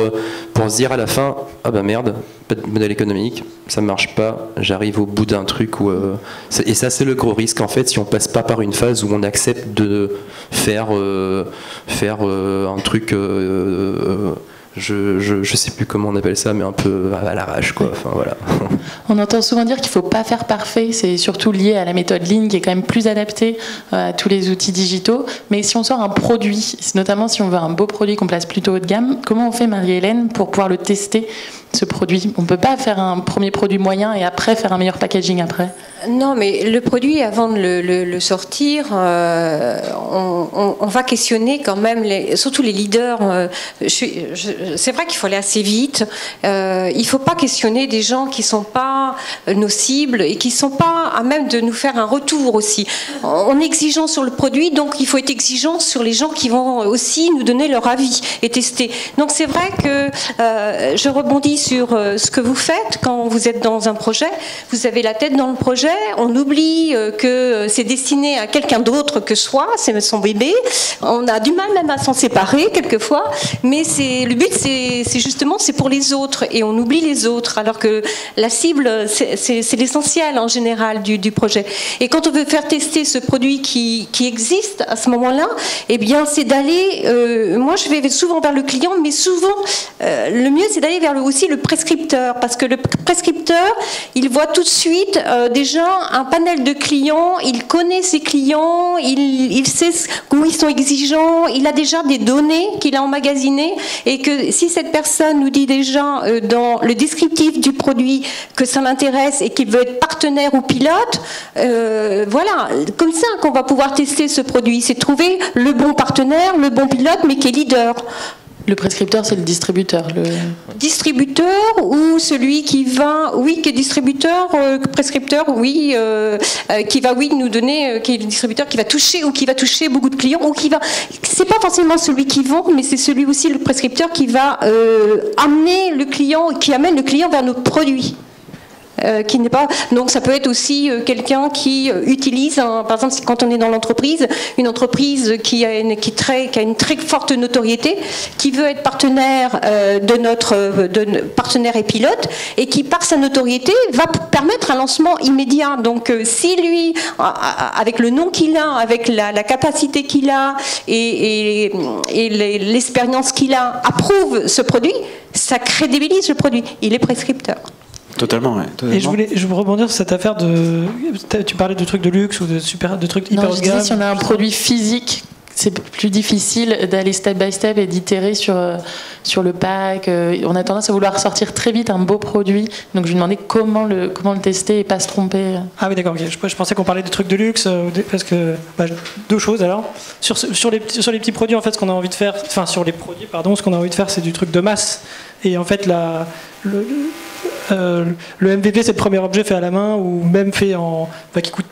se dire à la fin ah bah merde, pas de modèle économique, ça marche pas, j'arrive au bout d'un truc et ça c'est le gros risque en fait si on passe pas par une phase où on accepte de faire un truc je sais plus comment on appelle ça, mais un peu à l'arrache quoi. Enfin, voilà. On entend souvent dire qu'il ne faut pas faire parfait, c'est surtout lié à la méthode Lean qui est quand même plus adaptée à tous les outils digitaux. Mais si on sort un produit, notamment si on veut un beau produit qu'on place plutôt haut de gamme, comment on fait Marie-Hélène pour pouvoir le tester ce produit? On ne peut pas faire un premier produit moyen et après faire un meilleur packaging après. Non, mais le produit, avant de le sortir, on va questionner quand même, surtout les leaders. C'est vrai qu'il faut aller assez vite. Il ne faut pas questionner des gens qui ne sont pas nos cibles et qui ne sont pas à même de nous faire un retour aussi. On est exigeant sur le produit, donc il faut être exigeant sur les gens qui vont aussi nous donner leur avis et tester. Donc c'est vrai que je rebondis sur ce que vous faites quand vous êtes dans un projet. Vous avez la tête dans le projet. On oublie que c'est destiné à quelqu'un d'autre que soi, c'est son bébé. On a du mal même à s'en séparer quelquefois, mais le but c'est justement c'est pour les autres et on oublie les autres alors que la cible c'est l'essentiel en général du projet. Et quand on veut faire tester ce produit qui existe à ce moment-là, eh bien c'est d'aller, moi je vais souvent vers le client, mais souvent le mieux c'est d'aller vers aussi le prescripteur, parce que le prescripteur il voit tout de suite déjà un panel de clients, il connaît ses clients, il sait où ils sont exigeants, il a déjà des données qu'il a emmagasinées, et que si cette personne nous dit déjà dans le descriptif du produit que ça l'intéresse et qu'il veut être partenaire ou pilote, voilà, comme ça qu'on va pouvoir tester ce produit, c'est trouver le bon partenaire, le bon pilote, mais qui est leader. Le prescripteur, c'est le distributeur. Distributeur ou celui qui va, oui, qui est distributeur, prescripteur, oui, qui va, oui, nous donner, qui est le distributeur qui va toucher ou qui va toucher beaucoup de clients ou qui va. C'est pas forcément celui qui vend, mais c'est celui aussi, le prescripteur, qui va amener le client, qui amène le client vers nos produits. qui n'est pas. Donc ça peut être aussi quelqu'un qui utilise, par exemple, quand on est dans l'entreprise, une entreprise qui a une très forte notoriété, qui veut être partenaire partenaire et pilote, et qui par sa notoriété va permettre un lancement immédiat. Donc si lui, avec le nom qu'il a, avec la capacité qu'il a et l'expérience qu'il a, approuve ce produit, ça crédibilise le produit. Il est prescripteur. Totalement, ouais. Totalement. Et je veux rebondir sur cette affaire de... Tu parlais de trucs de luxe ou de trucs hyper haut de gamme. Si on a un produit physique, c'est plus difficile d'aller step by step et d'itérer sur le pack. On a tendance à vouloir sortir très vite un beau produit. Donc je lui demandais comment le tester et pas se tromper. Ah oui, d'accord. Okay. Je pensais qu'on parlait des trucs de luxe. Parce que, deux choses alors. Sur les petits produits, en fait, ce qu'on a envie de faire... Enfin, sur les produits, pardon, ce qu'on a envie de faire, c'est du truc de masse. Et en fait, le MVP, c'est le premier objet fait à la main ou même fait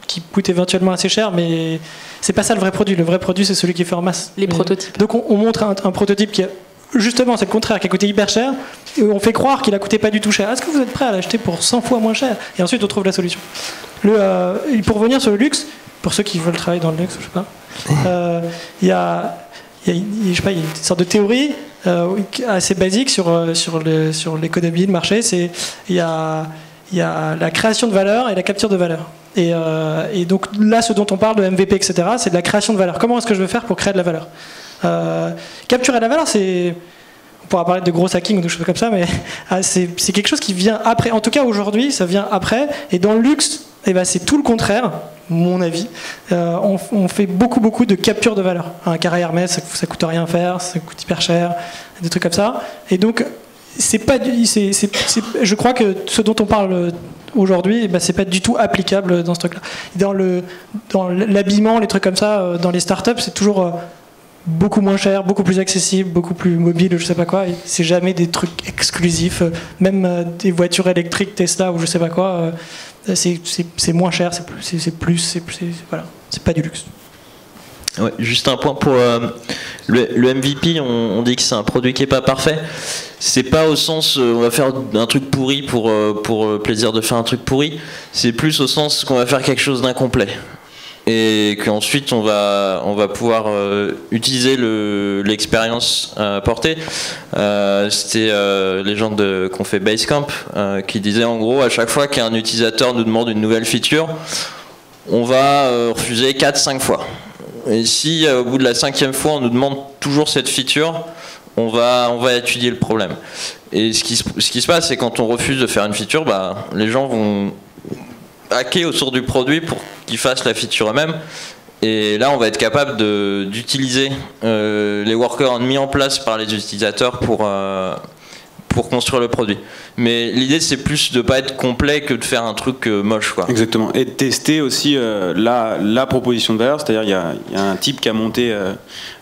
qui coûte éventuellement assez cher, mais c'est pas ça le vrai produit. Le vrai produit, c'est celui qui est fait en masse. Les prototypes. Donc on montre un prototype qui a, justement, c'est le contraire, qui a coûté hyper cher, et on fait croire qu'il a coûté pas du tout cher. Est-ce que vous êtes prêt à l'acheter pour 100 fois moins cher? Et ensuite on trouve la solution. Pour revenir sur le luxe, pour ceux qui veulent travailler dans le luxe, je sais pas, il y a une sorte de théorie assez basique sur l'économie, le marché. Il y a la création de valeur et la capture de valeur. Et donc là, ce dont on parle de MVP, etc., c'est de la création de valeur. Comment est-ce que je veux faire pour créer de la valeur? Capturer la valeur, on pourra parler de gros hacking ou de choses comme ça, mais c'est quelque chose qui vient après. En tout cas, aujourd'hui, ça vient après. Et dans le luxe, c'est tout le contraire, mon avis. On fait beaucoup de capture de valeur. Un carré Hermès, ça coûte rien à faire, ça coûte hyper cher, des trucs comme ça. Et donc, je crois que ce dont on parle aujourd'hui, c'est pas du tout applicable dans ce truc-là. Dans l'habillement, les trucs comme ça, dans les startups, c'est toujours beaucoup moins cher, beaucoup plus accessible, beaucoup plus mobile, je sais pas quoi. C'est jamais des trucs exclusifs, même des voitures électriques Tesla ou je sais pas quoi. C'est moins cher, voilà, c'est pas du luxe. Ouais, juste un point pour le MVP, on dit que c'est un produit qui est pas parfait. C'est pas au sens on va faire un truc pourri pour le plaisir de faire un truc pourri. C'est plus au sens qu'on va faire quelque chose d'incomplet. Et qu'ensuite on va pouvoir utiliser l'expérience apportée. C'était les gens qu'on fait Basecamp qui disaient en gros à chaque fois qu'un utilisateur nous demande une nouvelle feature, on va refuser 4-5 fois. Et si au bout de la 5e fois on nous demande toujours cette feature, on va étudier le problème. Et ce qui se passe, c'est quand on refuse de faire une feature, les gens vont hacker autour du produit pour qu'ils fassent la feature eux-mêmes. Et là, on va être capable d'utiliser les workarounds mis en place par les utilisateurs pour construire le produit. Mais l'idée, c'est plus de ne pas être complet que de faire un truc moche, quoi. Exactement. Et de tester aussi la proposition de valeur. C'est-à-dire, il y a un type qui a monté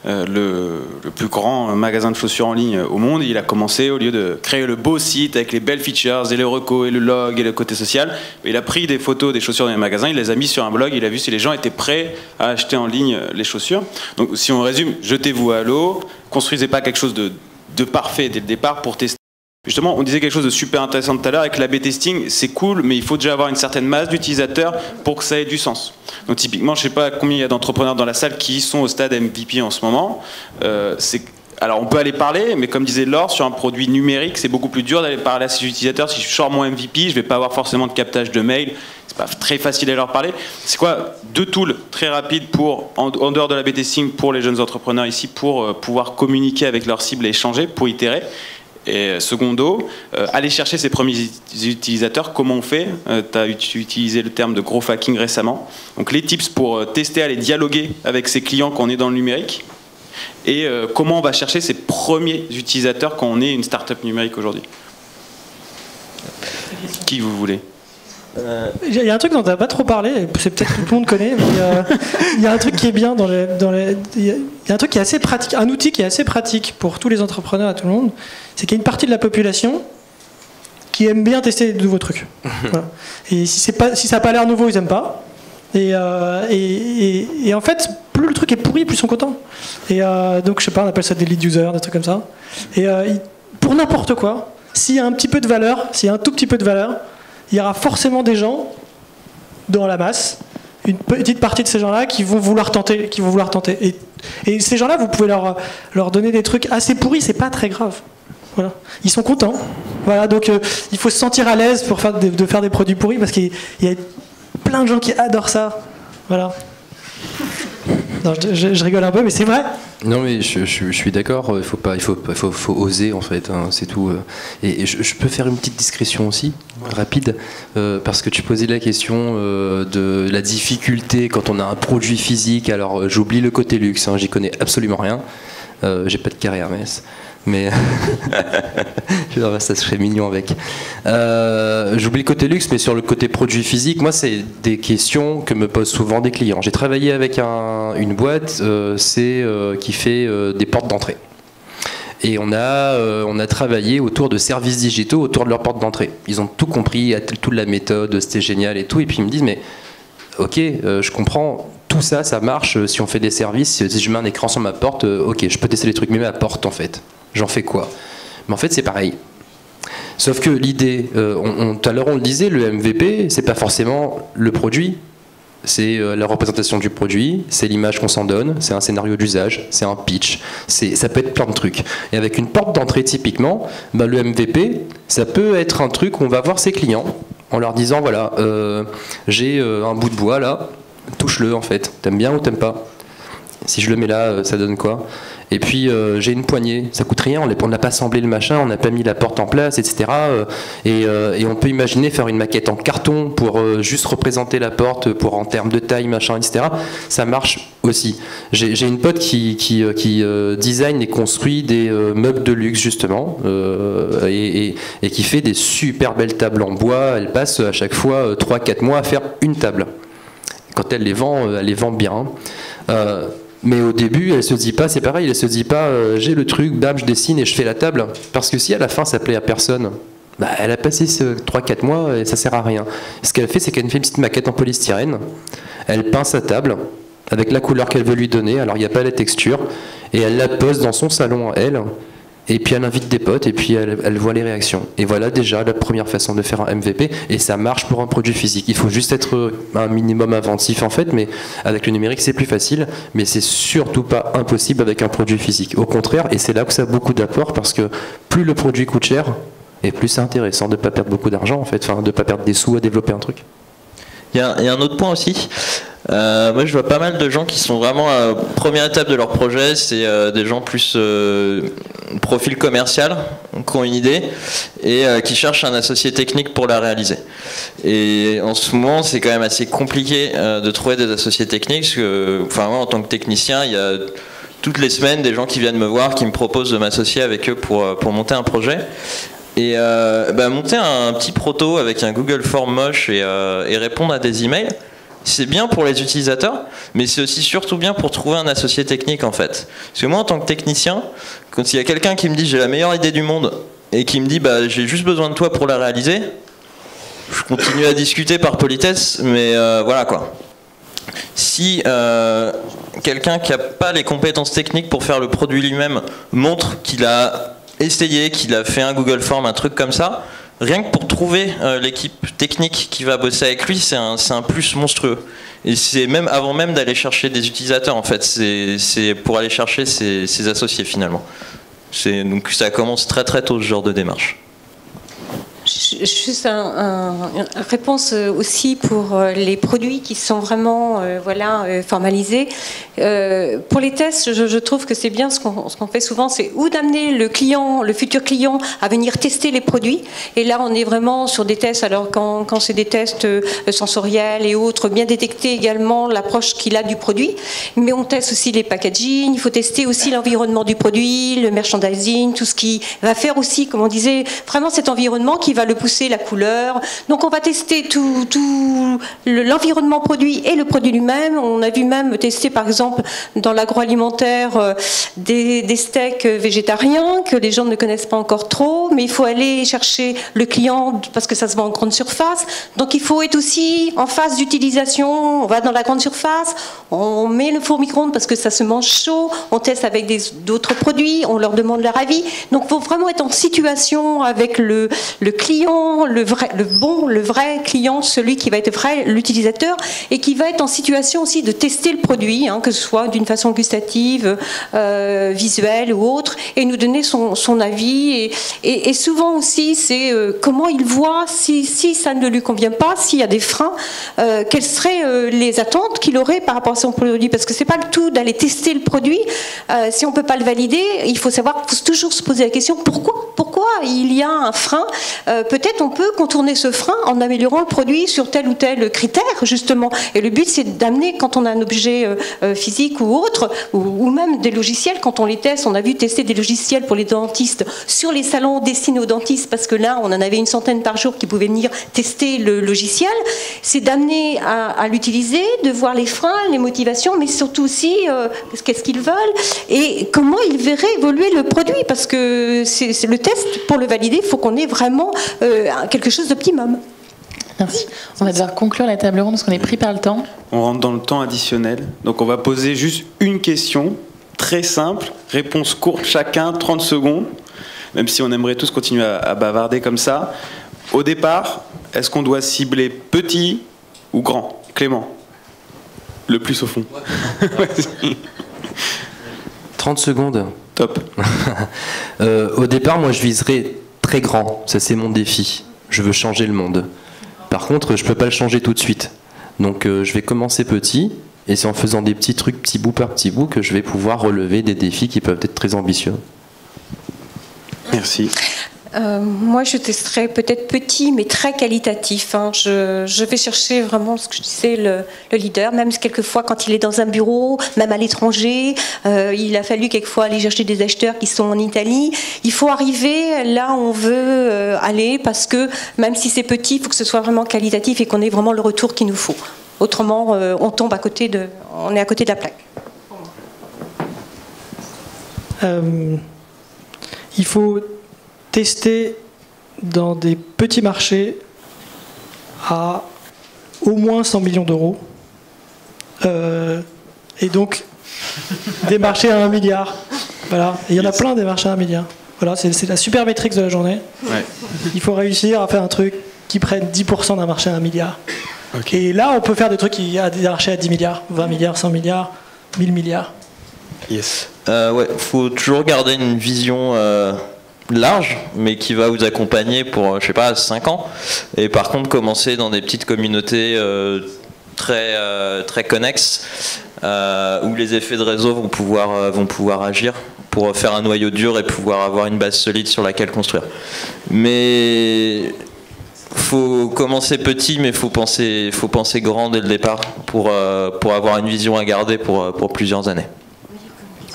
le plus grand magasin de chaussures en ligne au monde. Il a commencé, au lieu de créer le beau site avec les belles features et les recos et le log et le côté social, il a pris des photos des chaussures dans les magasins, il les a mis sur un blog, il a vu si les gens étaient prêts à acheter en ligne les chaussures. Donc, si on résume, jetez-vous à l'eau, construisez pas quelque chose de parfait dès le départ pour tester. Justement, on disait quelque chose de super intéressant tout à l'heure, avec l'A/B testing, c'est cool, mais il faut déjà avoir une certaine masse d'utilisateurs pour que ça ait du sens. Donc typiquement, je ne sais pas combien il y a d'entrepreneurs dans la salle qui sont au stade MVP en ce moment. Alors on peut aller parler, mais comme disait Laure, sur un produit numérique, c'est beaucoup plus dur d'aller parler à ces utilisateurs. Si je sors mon MVP, je ne vais pas avoir forcément de captage de mail, c'est pas très facile à leur parler. C'est quoi? 2 tools très rapides en dehors de l'A/B testing pour les jeunes entrepreneurs ici, pour pouvoir communiquer avec leurs cibles et échanger, pour itérer. Et secondo, aller chercher ses premiers utilisateurs, comment on fait? Tu as utilisé le terme de growth hacking récemment. Donc les tips pour tester, aller dialoguer avec ses clients quand on est dans le numérique. Et comment on va chercher ses premiers utilisateurs quand on est une start-up numérique aujourd'hui. Qui vous voulez? Il y a un truc dont tu n'as pas trop parlé, c'est peut-être que tout le monde connaît, mais il y a un truc qui est bien il y a un truc qui est assez pratique, un outil qui est assez pratique pour tous les entrepreneurs et tout le monde, c'est qu'il y a une partie de la population qui aime bien tester de nouveaux trucs. Voilà. Et si ça n'a pas l'air nouveau, ils n'aiment pas. Et en fait, plus le truc est pourri, plus ils sont contents. Et donc, je sais pas, on appelle ça des lead users, des trucs comme ça. Et pour n'importe quoi, s'il y a un petit peu de valeur, s'il y a un tout petit peu de valeur, il y aura forcément des gens dans la masse, une petite partie de ces gens-là qui vont vouloir tenter. Et ces gens-là, vous pouvez leur donner des trucs assez pourris, c'est pas très grave. Voilà. Ils sont contents. Voilà, donc il faut se sentir à l'aise pour faire des produits pourris parce qu'il y a plein de gens qui adorent ça. Voilà. Non, je rigole un peu, mais c'est vrai. Non, mais je suis d'accord. Il faut oser en fait. Hein, c'est tout. Et je peux faire une petite discrétion aussi, rapide, parce que tu posais la question de la difficulté quand on a un produit physique. Alors, j'oublie le côté luxe. Hein, j'y connais absolument rien. J'ai pas de carré Hermès. Mais ça serait mignon avec. J'oublie le côté luxe, mais sur le côté produit physique, moi, c'est des questions que me posent souvent des clients. J'ai travaillé avec une boîte qui fait des portes d'entrée. Et on a travaillé autour de services digitaux, autour de leurs portes d'entrée. Ils ont tout compris, toute la méthode, c'était génial et tout. Et puis ils me disent, mais ok, je comprends. Tout ça, ça marche si on fait des services. Si je mets un écran sur ma porte, ok, je peux tester les trucs, mais ma porte, en fait, j'en fais quoi? Mais en fait, c'est pareil. Sauf que l'idée, tout à l'heure on le disait, le MVP, c'est pas forcément le produit. C'est la représentation du produit, c'est l'image qu'on s'en donne, c'est un scénario d'usage, c'est un pitch, ça peut être plein de trucs. Et avec une porte d'entrée typiquement, le MVP, ça peut être un truc où on va voir ses clients en leur disant, voilà, j'ai un bout de bois là, touche-le en fait, t'aimes bien ou t'aimes pas? Si je le mets là, ça donne quoi? Et puis j'ai une poignée, ça coûte rien, on n'a pas assemblé le machin, on n'a pas mis la porte en place, etc. Et on peut imaginer faire une maquette en carton pour juste représenter la porte en termes de taille, machin, etc. Ça marche aussi. J'ai une pote qui design et construit des meubles de luxe justement, et qui fait des super belles tables en bois. Elle passe à chaque fois 3-4 mois à faire une table. Quand elle les vend bien. Mais au début, elle se dit pas, c'est pareil, elle se dit pas, j'ai le truc, bam, je dessine et je fais la table. Parce que si à la fin ça plaît à personne, elle a passé 3-4 mois et ça sert à rien. Ce qu'elle fait, c'est qu'elle fait une petite maquette en polystyrène, elle peint sa table avec la couleur qu'elle veut lui donner, alors il n'y a pas la texture, et elle la pose dans son salon à elle. Et puis elle invite des potes et puis elle voit les réactions. Et voilà déjà la première façon de faire un MVP. Et ça marche pour un produit physique. Il faut juste être un minimum inventif en fait, mais avec le numérique c'est plus facile. Mais c'est surtout pas impossible avec un produit physique. Au contraire, et c'est là que ça a beaucoup d'apport parce que plus le produit coûte cher, et plus c'est intéressant de ne pas perdre beaucoup d'argent en fait, enfin de ne pas perdre des sous à développer un truc. Il y a un autre point aussi. Moi, je vois pas mal de gens qui sont vraiment à la première étape de leur projet. C'est des gens plus profil commercial, qui ont une idée et qui cherchent un associé technique pour la réaliser. Et en ce moment, c'est quand même assez compliqué de trouver des associés techniques. Parce que, enfin, moi, en tant que technicien, il y a toutes les semaines des gens qui viennent me voir, qui me proposent de m'associer avec eux pour monter un projet. Et monter un petit proto avec un Google Form moche et répondre à des emails, c'est bien pour les utilisateurs, mais c'est aussi surtout bien pour trouver un associé technique en fait. Parce que moi en tant que technicien, quand il y a quelqu'un qui me dit j'ai la meilleure idée du monde et qui me dit j'ai juste besoin de toi pour la réaliser, je continue à discuter par politesse, mais voilà quoi. Si quelqu'un qui n'a pas les compétences techniques pour faire le produit lui-même montre qu'il a essayé, qu'il a fait un Google Form, un truc comme ça, rien que pour trouver l'équipe technique qui va bosser avec lui, c'est un plus monstrueux. Et c'est même avant même d'aller chercher des utilisateurs en fait, c'est pour aller chercher ses associés finalement. Donc ça commence très très tôt ce genre de démarche. Juste une réponse aussi pour les produits qui sont vraiment formalisés. Pour les tests, je trouve que c'est bien ce qu'on fait souvent, c'est ou d'amener le futur client à venir tester les produits. Et là, on est vraiment sur des tests. Alors quand c'est des tests sensoriels et autres, bien détecter également l'approche qu'il a du produit. Mais on teste aussi les packaging. Il faut tester aussi l'environnement du produit, le merchandising, tout ce qui va faire aussi, comme on disait, vraiment cet environnement qui va le pousser, la couleur. Donc on va tester tout l'environnement produit et le produit lui-même. On a vu même tester par exemple dans l'agroalimentaire des steaks végétariens que les gens ne connaissent pas encore trop, mais il faut aller chercher le client parce que ça se vend en grande surface. Donc il faut être aussi en phase d'utilisation. On va dans la grande surface, on met le four micro-ondes parce que ça se mange chaud, on teste avec d'autres produits, on leur demande leur avis. Donc il faut vraiment être en situation avec le client client, le vrai client, celui qui va être vrai, l'utilisateur, et qui va être en situation aussi de tester le produit, que ce soit d'une façon gustative, visuelle ou autre, et nous donner son avis. Et souvent aussi, c'est comment il voit, si ça ne lui convient pas, s'il y a des freins, quelles seraient les attentes qu'il aurait par rapport à son produit. Parce que c'est pas le tout d'aller tester le produit. Si on peut pas le valider, il faut savoir, faut toujours se poser la question, pourquoi il y a un frein. Peut-être on peut contourner ce frein en améliorant le produit sur tel ou tel critère, justement. Et le but, c'est d'amener, quand on a un objet physique ou autre, ou même des logiciels, quand on les teste, on a vu tester des logiciels pour les dentistes sur les salons destinés aux dentistes, parce que là, on en avait une centaine par jour qui pouvaient venir tester le logiciel. C'est d'amener à l'utiliser, de voir les freins, les motivations, mais surtout aussi qu'est-ce qu'ils veulent et comment ils verraient évoluer le produit, parce que c'est le test, pour le valider, il faut qu'on ait vraiment quelque chose d'optimum. Merci. On va devoir conclure la table ronde parce qu'on est pris par le temps. On rentre dans le temps additionnel. Donc on va poser juste une question, très simple, réponse courte chacun, 30 secondes, même si on aimerait tous continuer à bavarder comme ça. Au départ, est-ce qu'on doit cibler petit ou grand? Clément, le plus au fond. 30 secondes. Top. Au départ, moi je viserais très grand, ça c'est mon défi. Je veux changer le monde. Par contre, je peux pas le changer tout de suite. Donc je vais commencer petit, et c'est en faisant des petits trucs, petit bout par petit bout, que je vais pouvoir relever des défis qui peuvent être très ambitieux. Merci. Moi, je testerai peut-être petit, mais très qualitatif. Je vais chercher vraiment ce que je disais, le leader, même quelquefois quand il est dans un bureau, même à l'étranger. Il a fallu quelquefois aller chercher des acheteurs qui sont en Italie. Il faut arriver là où on veut aller, parce que même si c'est petit, il faut que ce soit vraiment qualitatif et qu'on ait vraiment le retour qu'il nous faut. Autrement, on tombe on est à côté de la plaque. Il faut tester dans des petits marchés à au moins 100 millions d'euros. Et donc, des marchés à 1 milliard. Voilà. Et il y en a plein des marchés à 1 milliard. Voilà, c'est la super métrique de la journée. Ouais. Il faut réussir à faire un truc qui prenne 10% d'un marché à 1 milliard. Okay. Et là, on peut faire des trucs qui a des marchés à 10 milliards, 20 milliards, 100 milliards, 1000 milliards. Yes. Ouais, faut toujours garder une vision large, mais qui va vous accompagner pour, je sais pas, 5 ans. Et par contre, commencer dans des petites communautés très connexes, où les effets de réseau vont pouvoir agir pour faire un noyau dur et pouvoir avoir une base solide sur laquelle construire. Mais faut commencer petit, mais faut penser grand dès le départ pour avoir une vision à garder pour plusieurs années.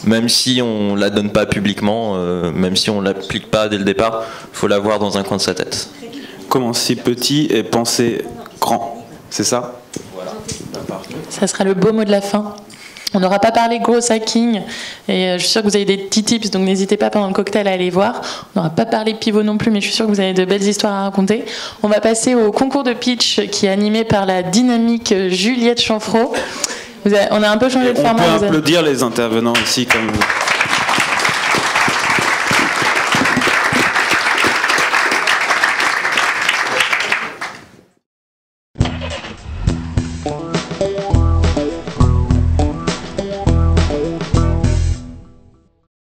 Même si on la donne pas publiquement, même si on l'applique pas dès le départ, faut l'avoir dans un coin de sa tête. Commencer petit et penser grand, c'est ça? Voilà. Ça sera le beau mot de la fin. On n'aura pas parlé gros hacking, et je suis sûre que vous avez des petits tips, donc n'hésitez pas pendant le cocktail à aller voir. On n'aura pas parlé pivot non plus, mais je suis sûre que vous avez de belles histoires à raconter. On va passer au concours de pitch qui est animé par la dynamique Juliette Chanfreau. On a un peu changé de format. On peut applaudir les intervenants ici comme vous.